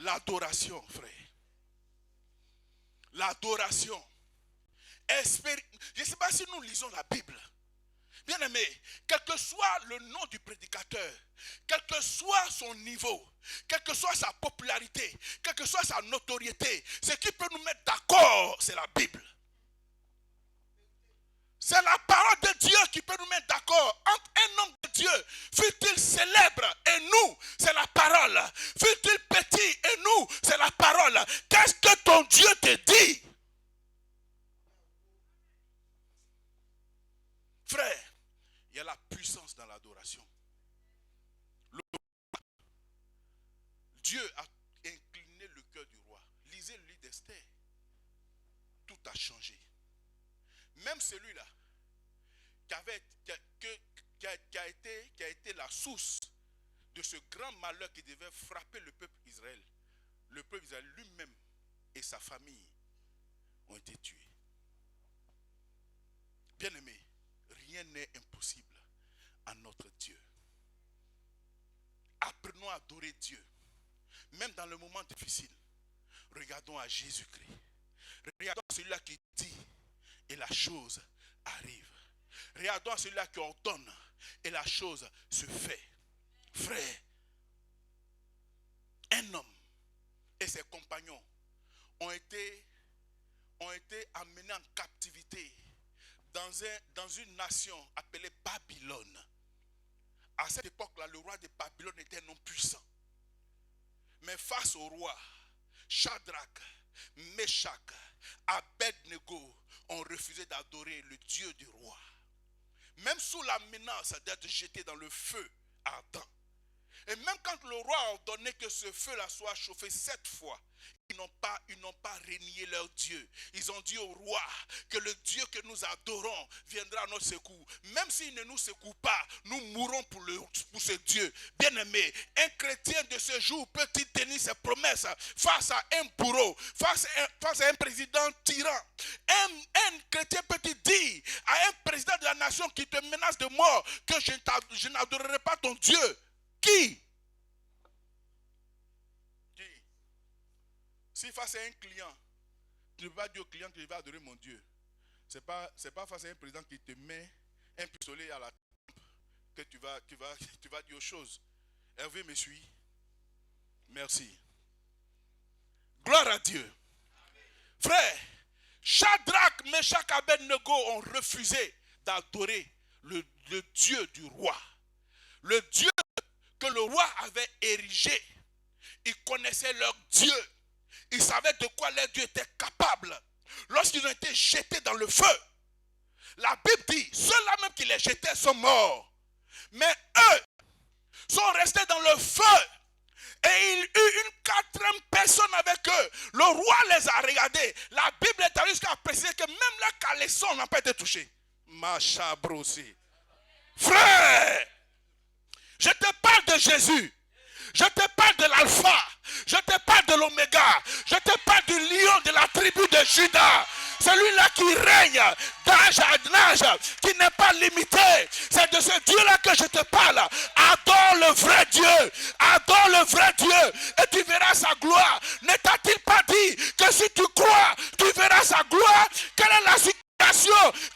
L'adoration, frère. L'adoration. Je ne sais pas si nous lisons la Bible. Bien aimé, quel que soit le nom du prédicateur, quel que soit son niveau, quelle que soit sa popularité, quelle que soit sa notoriété, ce qui peut nous mettre d'accord, c'est la Bible. C'est la parole de Dieu qui peut nous mettre d'accord. Entre un homme de Dieu, fut-il célèbre et nous, c'est la parole. Fut-il petit et nous, c'est la parole. Qu'est-ce que ton Dieu te dit? Frère, il y a la puissance dans l'adoration. Dieu a incliné le cœur du roi. Lisez le livre d'Esther. Tout a changé. Même celui-là qui a été la source de ce grand malheur qui devait frapper le peuple Israël. Le peuple Israël lui-même et sa famille ont été tués. Bien-aimés, rien n'est impossible à notre Dieu. Apprenons à adorer Dieu. Même dans le moment difficile, regardons à Jésus-Christ. Regardons à celui-là qui dit et la chose arrive. Regardons à celui-là qui ordonne et la chose se fait. Frère, un homme et ses compagnons ont été amenés en captivité dans une nation appelée Babylone. À cette époque-là, le roi de Babylone était un homme puissant. Mais face au roi, Shadrach, Meshach, Abednego ont refusé d'adorer le Dieu du roi. Même sous la menace d'être jeté dans le feu ardent. Et même quand le roi a ordonné que ce feu-là soit chauffé 7 fois, ils n'ont pas renié leur Dieu. Ils ont dit au roi que le Dieu que nous adorons viendra à notre secours. Même s'il ne nous secoue pas, nous mourrons pour ce Dieu. Bien-aimé, un chrétien de ce jour peut-il tenir ses promesses face à un bourreau, face à un président tyran? Un chrétien peut-il dire à un président de la nation qui te menace de mort que je n'adorerai pas ton Dieu? Qui? Si face à un client, tu ne vas pas dire au client que je vais adorer mon Dieu. Ce n'est pas face à un président qui te met un pistolet à la tempe que tu vas dire aux choses. Hervé me suit. Merci. Gloire à Dieu. Amen. Frère, Shadrach, Meshach, Abednego ont refusé d'adorer le Dieu du roi. Le Dieu que le roi avait érigés, ils connaissaient leur Dieu. Ils savaient de quoi leur Dieu était capable. Lorsqu'ils ont été jetés dans le feu, la Bible dit, ceux-là même qui les jetaient sont morts. Mais eux sont restés dans le feu. Et il y eut une quatrième personne avec eux. Le roi les a regardés. La Bible est allée jusqu'à préciser que même la caleçon n'a pas été touchée. Macha broussi. Frère, je te parle de Jésus. Je te parle de l'alpha. Je te parle de l'oméga. Je te parle du lion de la tribu de Juda. Celui-là qui règne d'âge en âge, qui n'est pas limité. C'est de ce Dieu-là que je te parle. Adore le vrai Dieu. Adore le vrai Dieu. Et tu verras sa gloire. Ne t'a-t-il pas dit que si tu crois, tu verras sa gloire? Quelle est la situation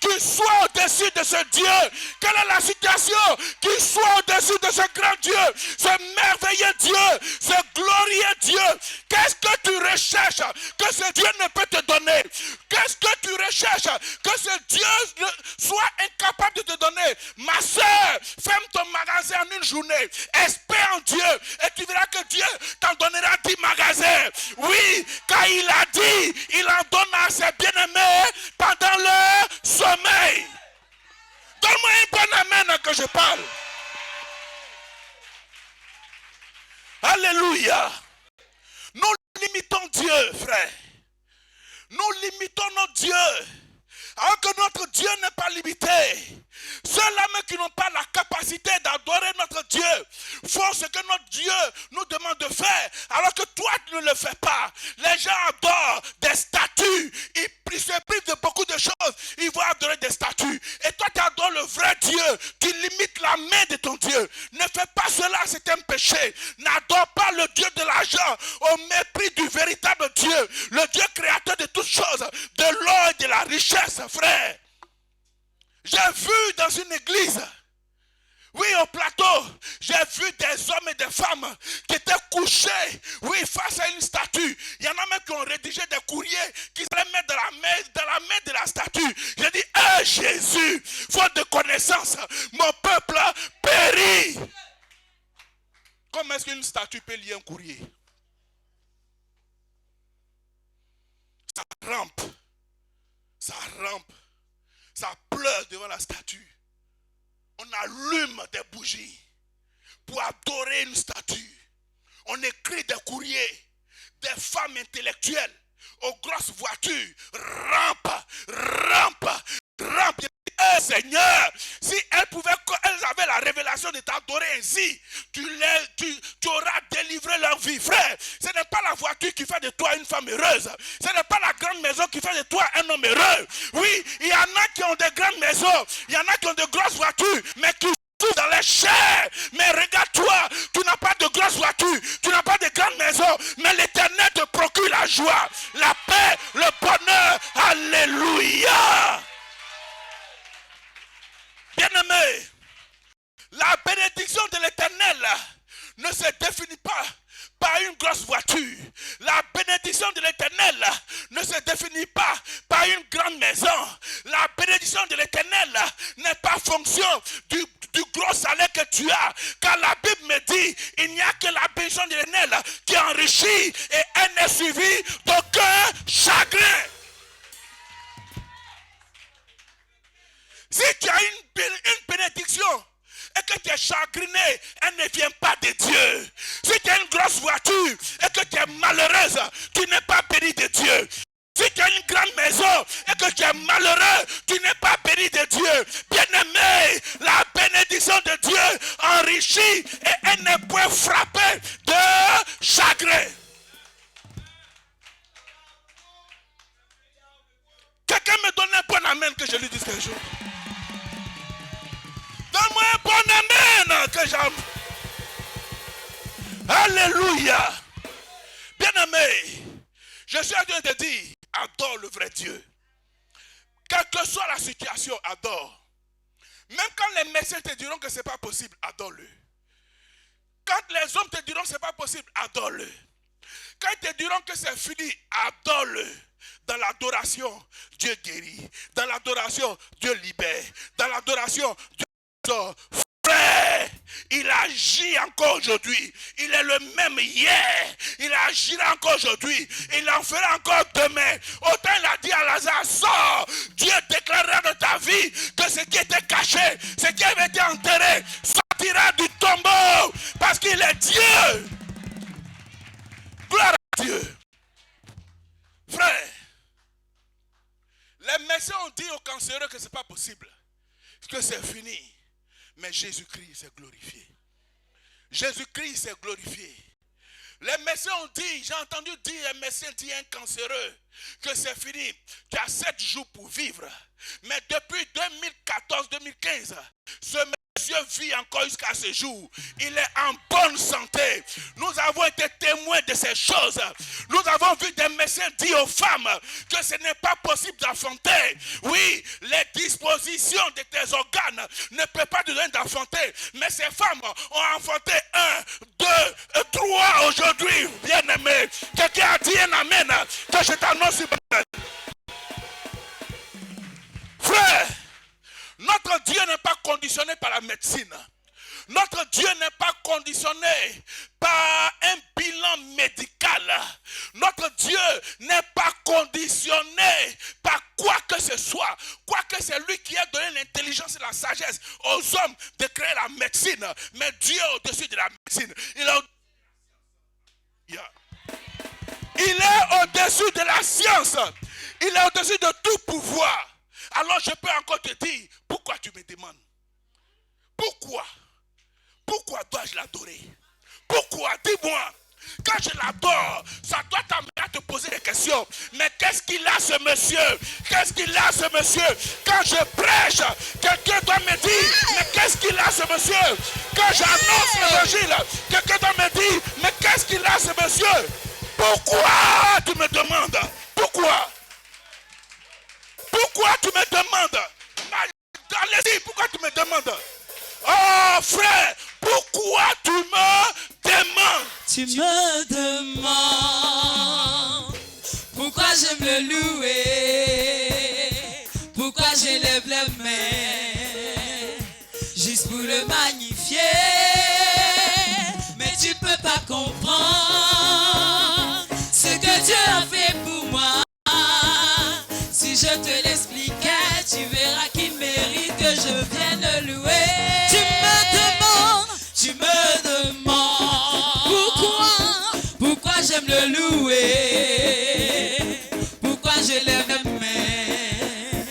qui soit au-dessus de ce Dieu? Quelle est la situation qui soit au-dessus de ce grand Dieu, ce merveilleux Dieu, ce glorieux Dieu? Qu'est-ce que tu recherches que ce Dieu ne peut te donner? Qu'est-ce que tu recherches que ce Dieu soit incapable de te donner? Ma soeur, ferme ton magasin en une journée, espère en Dieu et tu verras que Dieu t'en donnera 10 magasins. Oui, car il a dit, il en donne à ses bien-aimés pendant leur sommeil. Donne-moi un bon amen que je parle. Alléluia. Nous limitons Dieu, frère. Nous limitons notre Dieu. Alors que notre Dieu n'est pas limité. Ceux-là même qui n'ont pas la capacité d'adorer notre Dieu font ce que notre Dieu nous demande de faire. Alors que toi tu ne le fais pas. Les gens adorent des statues. Ils se privent de beaucoup de choses. Ils vont adorer des statues. Et toi tu adores le vrai Dieu. Tu limites la main de ton Dieu. Ne fais pas cela, c'est un péché. N'adore pas le Dieu de l'argent au mépris du véritable Dieu. Le Dieu créateur de toutes choses. De l'or et de la richesse, frère. J'ai vu dans une église, oui, au plateau, j'ai vu des hommes et des femmes qui étaient couchés, oui, face à une statue. Il y en a même qui ont rédigé des courriers qui allaient mettre dans la main de la statue. J'ai dit, Jésus, faute de connaissance, mon peuple périt. Comment est-ce qu'une statue peut lire un courrier? Ça rampe. Ça rampe. Ça pleure devant la statue. On allume des bougies pour adorer une statue. On écrit des courriers. Des femmes intellectuelles aux grosses voitures rampent. Seigneur, si elles avaient la révélation de t'adorer ainsi, tu auras délivré leur vie, frère. Ce n'est pas la voiture qui fait de toi une femme heureuse. Ce n'est pas la grande maison qui fait de toi un homme heureux. Oui, il y en a qui ont de grandes maisons, il y en a qui ont de grosses voitures, mais qui souffrent dans les chairs. Mais regarde-toi, tu n'as pas de grosses voitures, tu n'as pas de grandes maisons, mais l'Éternel te procure la joie, la paix, le bonheur. Alléluia. Bien-aimé, la bénédiction de l'Éternel ne se définit pas par une grosse voiture. La bénédiction de l'Éternel ne se définit pas par une grande maison. La bénédiction de l'Éternel n'est pas fonction du gros salaire que tu as. Car la Bible me dit, il n'y a que la bénédiction de l'Éternel qui enrichit et elle n'est suivie d'aucun chagrin. Si tu as une bénédiction et que tu es chagriné, elle ne vient pas de Dieu. Si tu as une grosse voiture et que tu es malheureuse, tu n'es pas béni de Dieu. Si tu as une grande maison et que tu es malheureux, tu n'es pas béni de Dieu. Bien-aimé, la bénédiction de Dieu enrichit et elle n'est point frappée de chagrin. Quelqu'un me donne un bon amen que je lui dise quelque chose. Donne-moi un bon amen que j'aime. Alléluia. Bien-aimé, je suis en train de te dire, adore le vrai Dieu. Quelle que soit la situation, adore. Même quand les médecins te diront que ce n'est pas possible, adore-le. Quand les hommes te diront que ce n'est pas possible, adore-le. Quand ils te diront que c'est fini, adore-le. Dans l'adoration, Dieu guérit. Dans l'adoration, Dieu libère. Dans l'adoration, Dieu sort. Frère, il agit encore aujourd'hui. Il est le même hier. Il agira encore aujourd'hui. Il en fera encore demain. Autant il a dit à Lazare, sors. Dieu déclarera de ta vie que ce qui était caché, ce qui avait été enterré, sortira du tombeau. Parce qu'il est Dieu. Gloire à Dieu. Frère, les médecins ont dit aux cancéreux que ce n'est pas possible, que c'est fini. Mais Jésus-Christ s'est glorifié. Jésus-Christ s'est glorifié. Les médecins ont dit, j'ai entendu dire, les médecins disent à un cancéreux que c'est fini. Tu as 7 jours pour vivre. Mais depuis 2014-2015, ce monsieur vit encore jusqu'à ce jour. Il est en bonne santé. Nous avons été témoins de ces choses. Nous avons vu des médecins dire aux femmes que ce n'est pas possible d'enfanter. Oui, les dispositions de tes organes ne peuvent pas te donner d'enfanter. Mais ces femmes ont enfanté 1, 2, 3 aujourd'hui. Bien aimé, quelqu'un a dit un amen que je t'annonce. Frère, notre Dieu n'est pas conditionné par la médecine. Notre Dieu n'est pas conditionné par un bilan médical. Notre Dieu n'est pas conditionné par quoi que ce soit. Quoique c'est lui qui a donné l'intelligence et la sagesse aux hommes de créer la médecine. Mais Dieu est au-dessus de la médecine. Il est au-dessus de la science. Il est au-dessus de tout pouvoir. Alors je peux encore te dire, pourquoi tu me demandes? Pourquoi? Pourquoi dois-je l'adorer? Pourquoi? Dis-moi. Quand je l'adore, ça doit t'amener à te poser des questions. Mais qu'est-ce qu'il a ce monsieur? Qu'est-ce qu'il a ce monsieur? Quand je prêche, quelqu'un doit me dire, mais qu'est-ce qu'il a ce monsieur? Quand j'annonce l'évangile, quelqu'un doit me dire, mais qu'est-ce qu'il a ce monsieur? Pourquoi tu me demandes? Pourquoi? Pourquoi tu me demandes? Allez-y, pourquoi tu me demandes? Oh frère, pourquoi tu me demandes? Tu me demandes pourquoi j'aime le louer, pourquoi j'élève les mains, juste pour le magnifier. Mais tu peux pas comprendre ce que Dieu a fait pour moi. Si je te l'expliquais, tu verras qu'il mérite que je vienne le louer. Tu me demandes pourquoi j'aime le louer, pourquoi je lève les mains,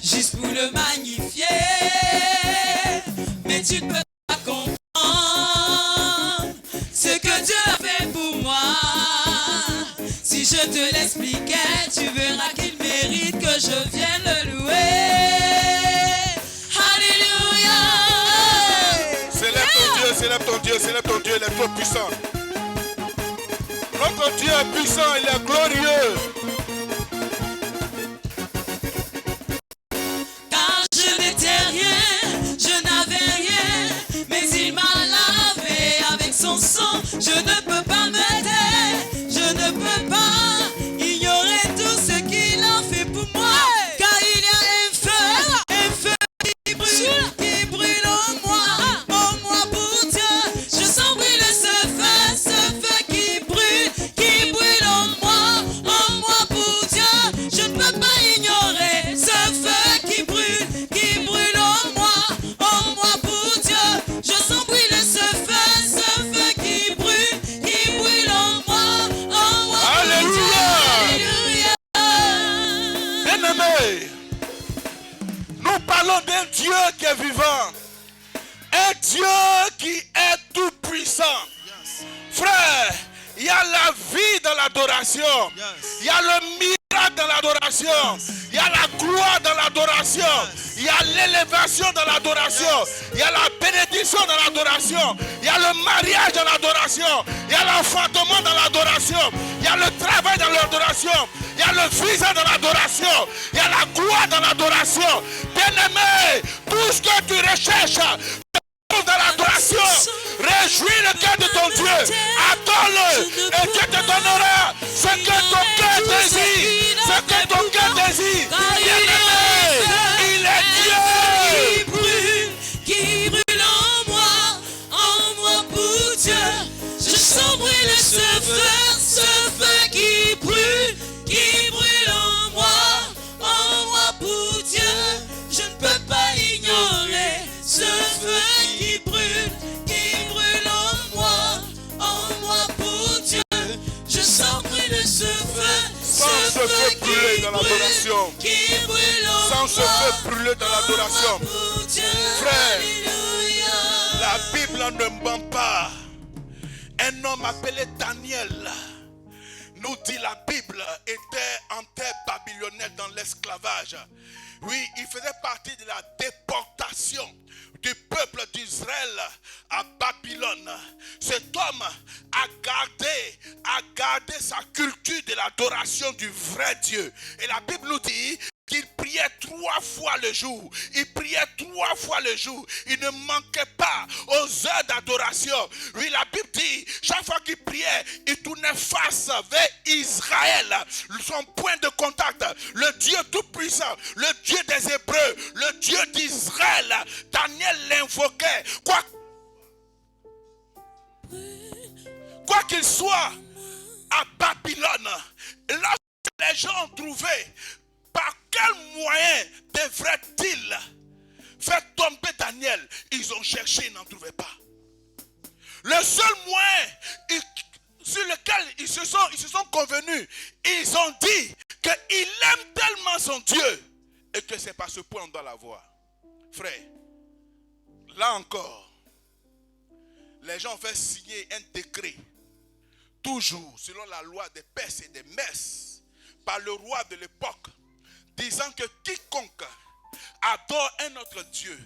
juste pour le magnifier. Mais tu ne peux pas comprendre ce que Dieu a fait pour moi. Si je te l'expliquais, tu verras qu'il mérite que je vienne le louer. Alléluia. Célèbre ton Dieu, il est trop puissant. Notre Dieu est puissant, il est glorieux. Car je n'étais rien, je n'avais rien, mais il m'a lavé avec son sang. Je ne peux pas me taire, je ne peux pas ignorer tout ce qu'il a fait pour moi. Car il y a un feu qui brûle en moi pour Dieu. Je sens brûler ce feu qui brûle en moi pour Dieu. Je ne peux pas ignorer ce feu qui brûle en moi pour Dieu. Je sens brûler ce feu qui brûle en moi Alléluia. Alléluia. Bien-aimé, nous parlons d'un Dieu qui est vivant. Un Dieu qui est tout puissant. Frère, il y a la vie dans l'adoration. Il y a le miracle dans l'adoration. Il y a la gloire dans l'adoration. Il y a l'élévation dans l'adoration. Il y a la bénédiction dans l'adoration. Il y a le mariage dans l'adoration. Il y a l'enfantement dans l'adoration. Il y a le travail dans l'adoration. Il y a le visa dans l'adoration. Il y a la gloire dans l'adoration. Bien-aimé, tout ce que tu recherches dans l'adoration, réjouis le cœur de ton Dieu, adore-le et Dieu te donnera ce que ton cœur désire, ce que ton cœur désire. Bien-aimé, il est Dieu Qui brûle en moi l'adoration. Sans ce feu brûlé dans l'adoration. Frère, la Bible ne ment pas. Un homme appelé Daniel, nous dit la Bible, était en terre babylonienne dans l'esclavage. Oui, il faisait partie de la déportation du peuple d'Israël à Babylone. Cet homme a gardé sa culture de l'adoration du vrai Dieu. Et la Bible nous dit qu'il priait 3 fois le jour. Il priait 3 fois le jour. Il ne manquait pas aux heures d'adoration. Oui, la Bible dit, chaque fois qu'il priait, il tournait face vers Israël. Son point de contact, le Dieu tout-puissant, le Dieu des Hébreux, le Dieu d'Israël. Daniel l'invoquait. Quoi qu'il soit à Babylone, lorsque les gens ont trouvé par quel moyen devrait-il faire tomber Daniel, ils ont cherché, ils n'en trouvaient pas. Le seul moyen sur lequel ils se sont convenus, ils ont dit qu'il aime tellement son Dieu et que c'est par ce point on doit l'avoir. Frère, là encore, les gens ont fait signer un décret, toujours selon la loi des Perses et des Mèdes, par le roi de l'époque, disant que quiconque adore un autre Dieu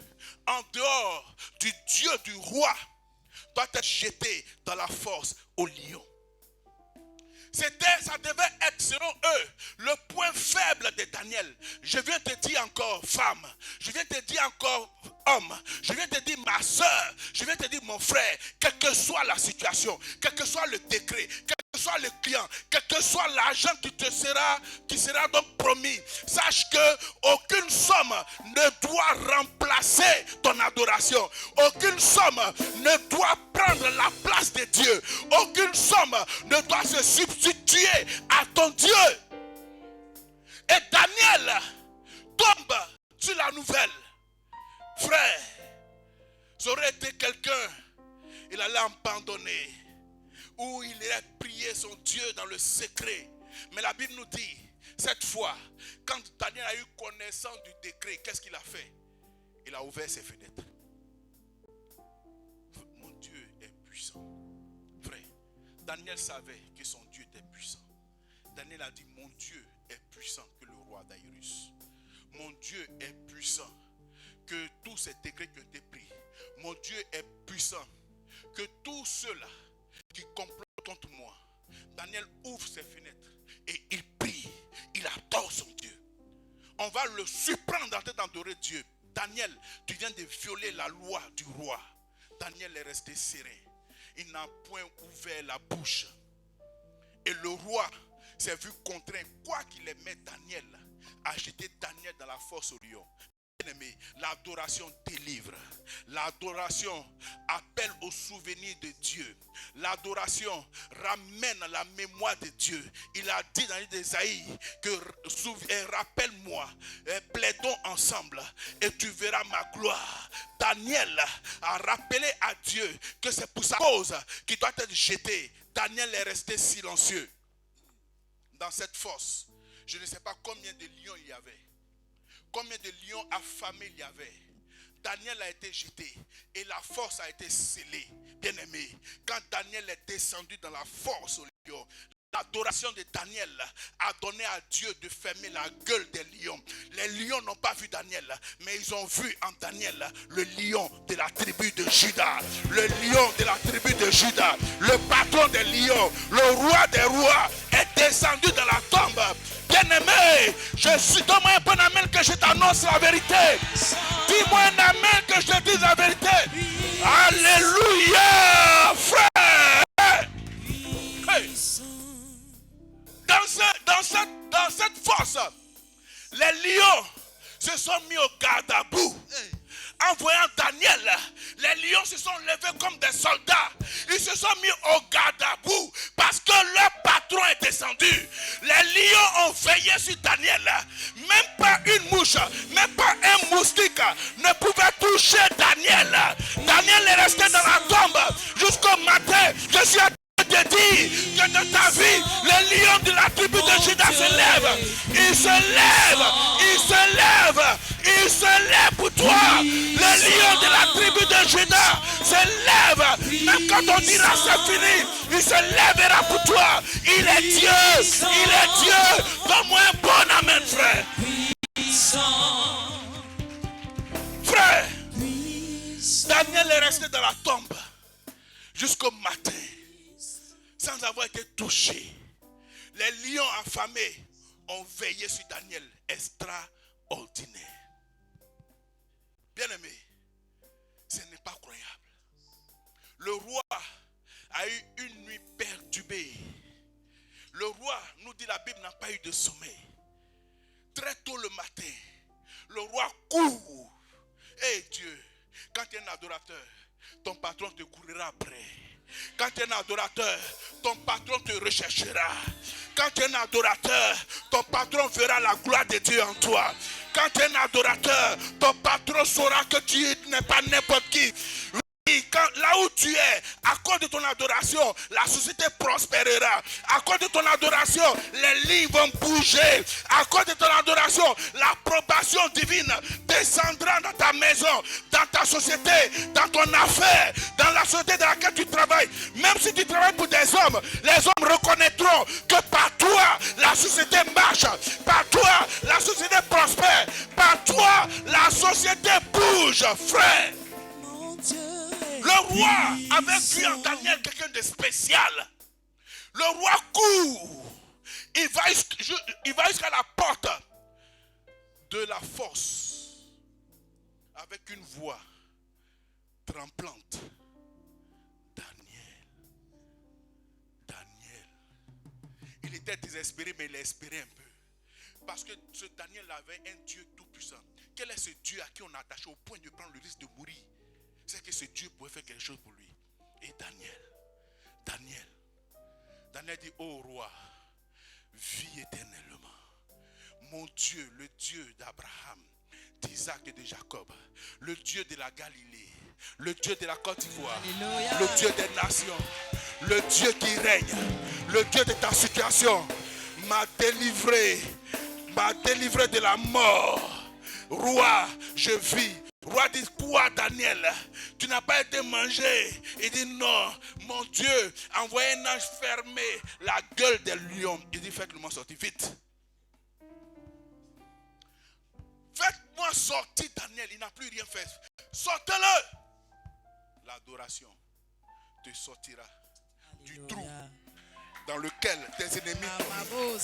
en dehors du Dieu du roi doit être jeté dans la fosse au lion. Ça devait être selon eux le point faible de Daniel. Je viens te dire encore femme, je viens te dire encore homme, je viens te dire ma soeur, je viens te dire mon frère, quelle que soit la situation, quel que soit le décret, quel que soit le client, quel que soit l'argent qui sera donc promis, sache que aucune somme ne doit remplacer ton adoration. Aucune somme ne doit prendre la place de Dieu. Aucune somme ne doit se substituer à ton Dieu. Et Daniel tombe sur la nouvelle. Frère, ça aurait été quelqu'un, il allait abandonner, ou il irait prier son Dieu dans le secret. Mais la Bible nous dit, cette fois, quand Daniel a eu connaissance du décret, qu'est-ce qu'il a fait? Il a ouvert ses fenêtres. Mon Dieu est puissant. Frère, Daniel savait que son Dieu était puissant. Daniel a dit, mon Dieu est puissant que le roi d'Aïrus. Mon Dieu est puissant que tous ces décrets qui ont été pris. Mon Dieu est puissant que tous ceux-là qui complotent contre moi. Daniel ouvre ses fenêtres et il prie. Il adore son Dieu. On va le surprendre en train d'adorer Dieu. Daniel, tu viens de violer la loi du roi. Daniel est resté serein. Il n'a point ouvert la bouche. Et le roi s'est vu contraint, quoi qu'il aimait Daniel, à jeter Daniel dans la fosse au lion. Bien-aimé, l'adoration délivre. L'adoration appelle au souvenir de Dieu. L'adoration ramène la mémoire de Dieu. Il a dit dans l'Ésaïe que rappelle-moi, plaidons ensemble et tu verras ma gloire. Daniel a rappelé à Dieu que c'est pour sa cause qu'il doit être jeté. Daniel est resté silencieux. Dans cette fosse, je ne sais pas combien de lions il y avait. Combien de lions affamés il y avait. Daniel a été jeté et la force a été scellée. Bien aimé, quand Daniel est descendu dans la force au lion, l'adoration de Daniel a donné à Dieu de fermer la gueule des lions. Les lions n'ont pas vu Daniel, mais ils ont vu en Daniel le lion de la tribu de Juda. Le lion de la tribu de Juda, le patron des lions, le roi des rois est descendu dans la tombe. Bien-aimé, donne-moi un bon amen que je t'annonce la vérité. Dis-moi un amen que je te dise la vérité. Alléluia, frère. Hey. Dans cette force, les lions se sont mis au garde à bout. En voyant Daniel, les lions se sont levés comme des soldats. Ils se sont mis au garde à bout parce que leur patron est descendu. Les lions ont veillé sur Daniel. Même pas une mouche, même pas un moustique ne pouvait toucher Daniel. Daniel est resté dans la tombe jusqu'au matin. Je suis à te dire que de ta vie, le lion de la tribu de Juda se lève. Il se lève. Il se lève. Il se lève pour toi. Le lion de la tribu de Juda se lève. Même quand on dira c'est fini, il se lèvera pour toi. Il est Dieu. Il est Dieu. Donne-moi un bon amen, frère. Frère, Daniel est resté dans la tombe jusqu'au matin sans avoir été touché. Les lions affamés ont veillé sur Daniel, extraordinaire. Bien-aimé, ce n'est pas croyable. Le roi a eu une nuit perturbée. Le roi, nous dit la Bible, n'a pas eu de sommeil. Très tôt le matin, le roi court. Et Dieu, quand tu es un adorateur, ton patron te courira après. Quand tu es un adorateur, ton patron te recherchera. Quand tu es un adorateur, ton patron verra la gloire de Dieu en toi. Quand tu es un adorateur, ton patron saura que tu n'es pas n'importe qui. Là où tu es, à cause de ton adoration, la société prospérera. À cause de ton adoration, les lignes vont bouger. À cause de ton adoration, l'approbation divine descendra dans ta maison, dans ta société, dans ton affaire, dans la société dans laquelle tu travailles. Même si tu travailles pour des hommes, les hommes reconnaîtront que par toi, la société marche. Par toi, la société prospère. Par toi, la société bouge, frère. Le roi avait vu en Daniel quelqu'un de spécial. Le roi court. Il va jusqu'à la porte de la force avec une voix tremblante. Daniel. Il était désespéré, mais il espérait un peu. Parce que ce Daniel avait un Dieu tout puissant. Quel est ce Dieu à qui on a attaché au point de prendre le risque de mourir? C'est que ce Dieu pouvait faire quelque chose pour lui. Et Daniel dit, ô roi, vis éternellement. Mon Dieu, le Dieu d'Abraham, d'Isaac et de Jacob, le Dieu de la Galilée, le Dieu de la Côte d'Ivoire, le Dieu des nations, le Dieu qui règne, le Dieu de ta situation, m'a délivré de la mort. Roi, je vis. Roi dit, quoi Daniel? Tu n'as pas été mangé? Il dit non, mon Dieu a envoyé un ange fermer la gueule des lions. Il dit, faites-le-moi sortir vite. Faites-moi sortir Daniel, il n'a plus rien fait. Sortez-le. L'adoration te sortira du trou dans lequel tes ennemis t'ont mis.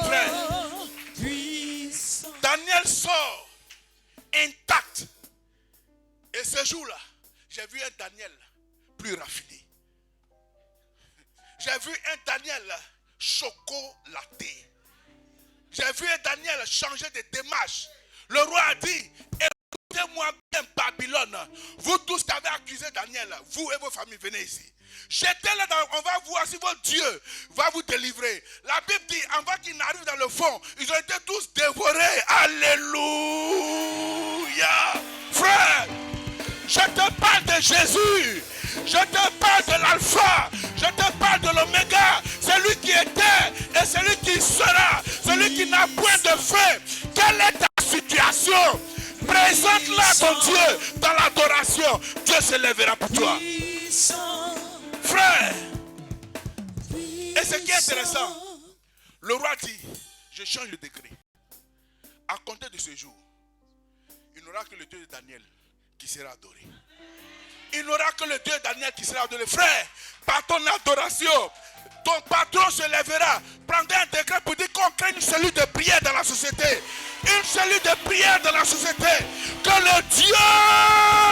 Frère, Daniel sort intact. Et ce jour-là, j'ai vu un Daniel plus raffiné. J'ai vu un Daniel chocolaté. J'ai vu un Daniel changer de démarche. Le roi a dit, écoutez-moi bien Babylone. Vous tous qui avez accusé Daniel, vous et vos familles, venez ici. Jetez-le on va voir si votre Dieu va vous délivrer. La Bible dit, avant qu'ils n'arrivent dans le fond, ils ont été tous dévorés. Alléluia. Frère, je te parle de Jésus. Je te parle de l'alpha. Je te parle de l'oméga. Celui qui était et celui qui sera. Celui qui n'a point de fin. Quelle est ta situation? Présente-la ton Dieu dans l'adoration. Dieu se lèvera pour toi. Frère, et ce qui est intéressant, le roi dit, je change le décret. À compter de ce jour, il n'aura que le Dieu de Daniel qui sera adoré. Il n'aura que le Dieu de Daniel qui sera adoré. Frère, par ton adoration, ton patron se lèvera, prendra un décret pour dire qu'on crée une cellule de prière dans la société. Une cellule de prière dans la société. Que le Dieu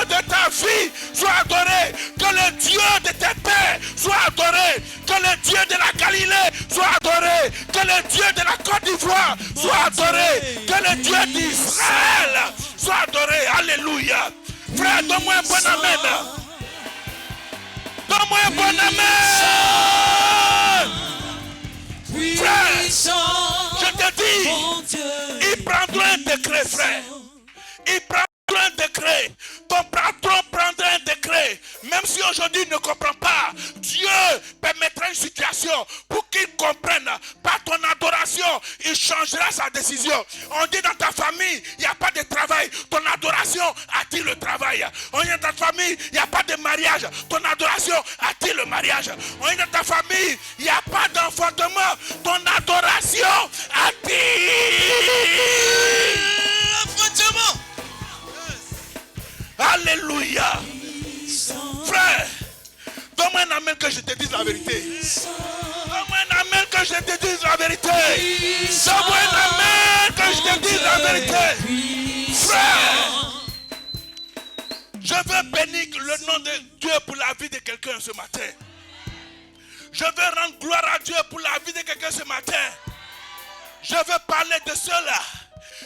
de ta vie soit adoré. Que le Dieu de tes pères soit adoré. Que le Dieu de la Galilée soit adoré. Que le Dieu de la Côte d'Ivoire soit adoré. Que le Dieu d'Israël soit adoré. Alléluia. Frère, donne-moi un bon amen. Donne-moi un bon amen. Frère, je te dis, il prendra un décret, frère. Il prendra un décret. Ton patron prendra un décret. Même si aujourd'hui il ne comprend pas, adoration attire le travail. On est dans ta famille, il n'y a pas de mariage. Ton adoration attire le mariage. On est dans ta famille, il n'y a pas d'enfantement. Ton adoration attire l'enfantement. Alléluia. Frère, donne-moi un amen que je te dise la vérité. Donne-moi un amen que je te dise la vérité. Donne-moi un amen que je te dise la vérité. Frère, je veux bénir le nom de Dieu pour la vie de quelqu'un ce matin. Je veux rendre gloire à Dieu pour la vie de quelqu'un ce matin. Je veux parler de ceux-là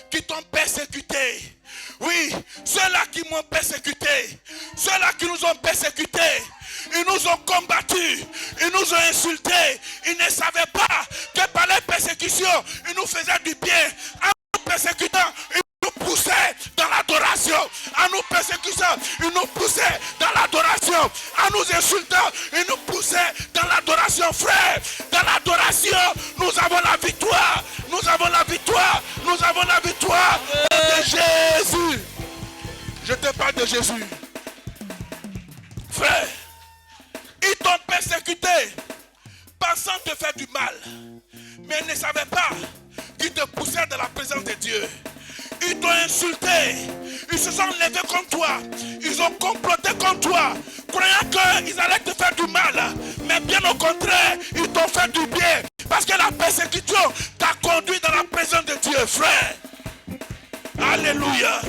qui t'ont persécuté. Oui, ceux-là qui m'ont persécuté, ceux-là qui nous ont persécutés, ils nous ont combattus, ils nous ont insultés, ils ne savaient pas que par les persécutions, ils nous faisaient du bien. En nous persécutant, ils nous poussaient dans l'adoration. En nous persécutant, ils nous poussaient dans l'adoration. En nous insultant, ils nous poussaient dans l'adoration. Frère, dans l'adoration, nous avons la victoire. Nous avons la victoire. Nous avons la victoire de Jésus. Je te parle de Jésus. Frère, ils t'ont persécuté pensant te faire du mal. Mais ils ne savaient pas qu'ils te poussaient dans la présence de Dieu. Ils t'ont insulté. Ils se sont levés contre toi. Ils ont comploté contre toi, croyant qu'ils allaient te faire du mal. Mais bien au contraire, ils t'ont fait du bien. Parce que la persécution t'a conduit dans la présence de Dieu, frère. Alléluia.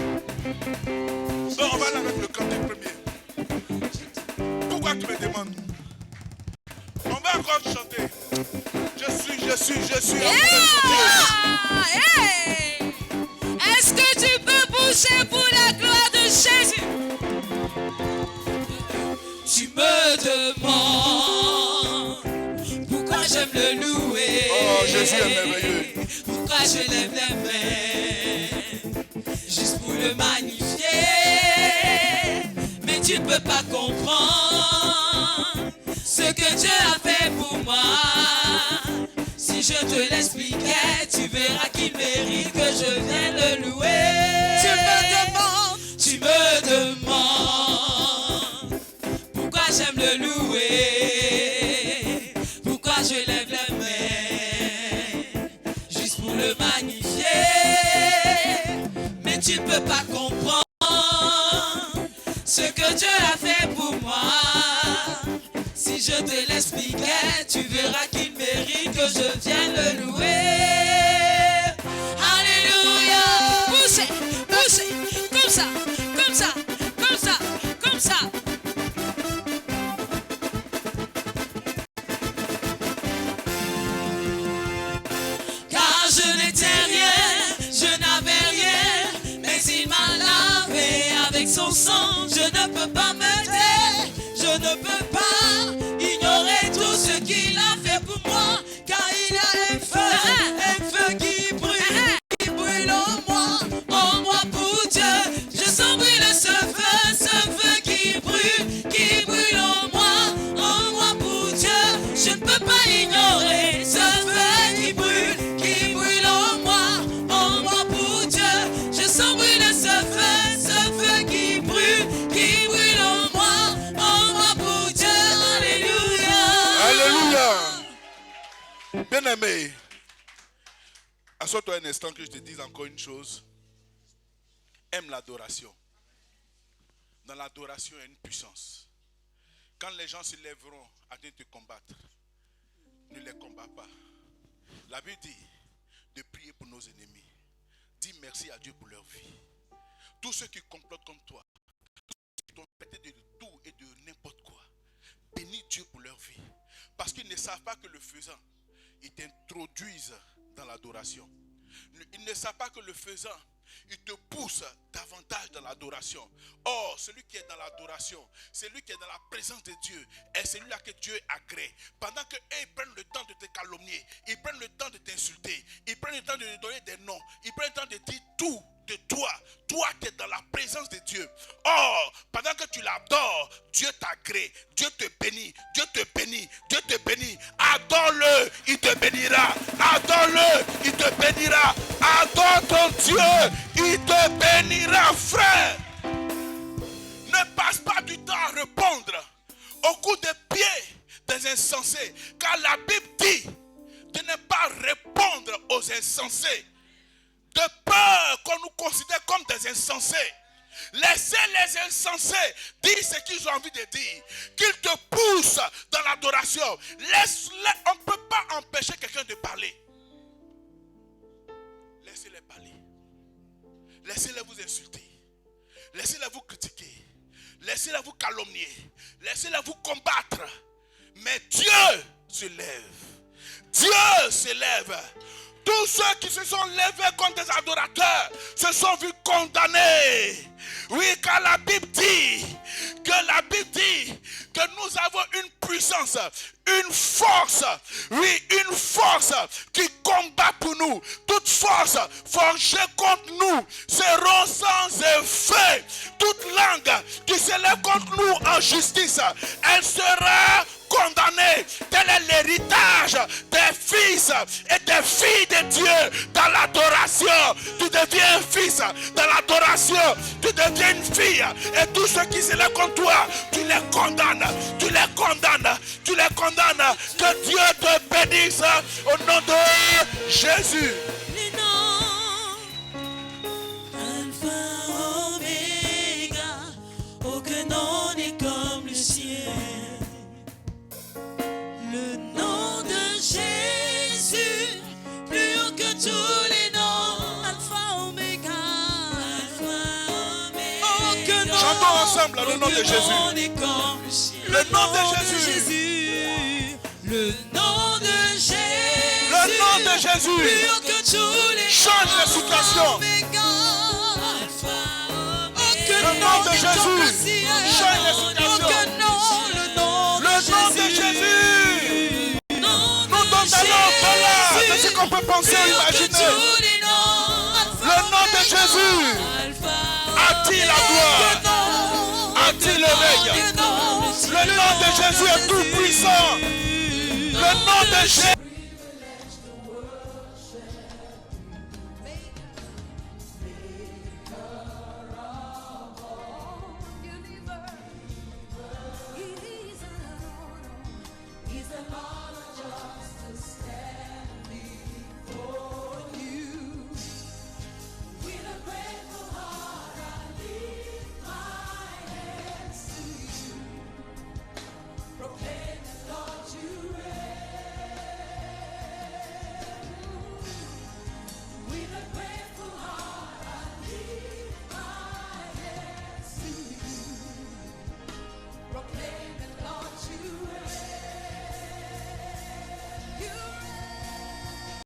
Donc on va aller avec le cantique premier. Pourquoi tu me demandes? On va encore chanter. Je suis. Hey! Est-ce que tu peux bouger pour la gloire de Jésus? Tu me demandes pourquoi j'aime le louer. Oh, Jésus est merveilleux. Pourquoi je lève les mains juste pour le magnifier. Mais tu ne peux pas comprendre ce que Dieu a fait pour moi. Si je te l'expliquais, tu verras qu'il mérite que je vienne le louer. Tu me demandes pourquoi j'aime le louer. Pourquoi je lève les mains juste pour le magnifier. Mais tu ne peux pas comprendre ce que Dieu a fait pour moi. Si je te l'expliquais, tu verras qu'il mérite que je vienne le louer. Alléluia. Poussez, comme ça. Car je n'étais rien, je n'avais rien, mais il m'a lavé avec son sang. Je ne peux pas me taire, je ne peux pas ignorer tout ce qu'il a fait pour moi. Car il y a un feu qui brûle en moi pour Dieu. Je sens brûler ce feu qui brûle en moi pour Dieu. Je ne peux pas ignorer ce feu qui brûle en moi pour Dieu. Je sens brûler ce feu qui brûle en moi pour Dieu. Alléluia. Alléluia. Bien-aimé, assois-toi un instant que je te dise encore une chose. Aime l'adoration. Dans l'adoration, il y a une puissance. Quand les gens se lèveront à te combattre, ne les combats pas. La Bible dit de prier pour nos ennemis. Dis merci à Dieu pour leur vie. Tous ceux qui complotent contre toi, qui t'ont traité de tout et de n'importe quoi, bénis Dieu pour leur vie. Parce qu'ils ne savent pas que le faisant, ils t'introduisent dans l'adoration. Ils ne savent pas que le faisant, il te pousse davantage dans l'adoration. Or, celui qui est dans l'adoration, celui qui est dans la présence de Dieu, est celui-là que Dieu agrée. Pendant qu'ils prennent le temps de te calomnier, ils prennent le temps de t'insulter, ils prennent le temps de te donner des noms, ils prennent le temps de dire tout de toi. Toi qui es dans la présence de Dieu. Or, pendant que tu l'adores, Dieu t'agrée, Dieu te bénit, Dieu te bénit, Dieu te bénit. Adore-le, il te bénira. Adore-le, il te bénira. Adore ton Dieu, il te bénira, frère. insensés. De peur qu'on nous considère comme des insensés. Laissez les insensés dire ce qu'ils ont envie de dire. Qu'ils te poussent dans l'adoration. Laisse-les. On ne peut pas empêcher quelqu'un de parler. Laissez-les parler. Laissez-les vous insulter. Laissez-les vous critiquer. Laissez-les vous calomnier. Laissez-les vous combattre. Mais Dieu se lève. Dieu se lève. Tous ceux qui se sont levés contre des adorateurs se sont vus condamnés. Oui, car la Bible dit que nous avons une puissance, une force, oui, une force qui combat pour nous. Toute force forgée contre nous seront sans effet. Toute langue qui se lève contre nous en justice, elle sera condamnée. Tel est l'héritage des fils et des filles de Dieu dans l'adoration. Tu deviens un fils dans l'adoration. Tu deviens une fille. Et tous ceux qui se lèvent contre toi, tu les condamnes. Tu les condamnes. Tu les condamnes. Que Dieu te bénisse au nom de Jésus. Les noms, Alpha, Oméga, aucun nom n'est comme le sien. Le nom de Jésus, plus haut que tous les noms. Alpha, Oméga, aucun nom. Chantons ensemble le nom de Jésus. N'est comme le sien. Le nom de Jésus. Le nom de Jésus. Le nom de Jésus. Plus haut que tous les Change la situation. Le nom de Jésus. Change la situation. Le nom de Jésus. Nous t'entendons au-delà de ce qu'on peut penser ou imaginer. Le nom de Jésus attire la gloire, attire le règne. Le nom de Jésus est tout puissant. Le nom de Jésus.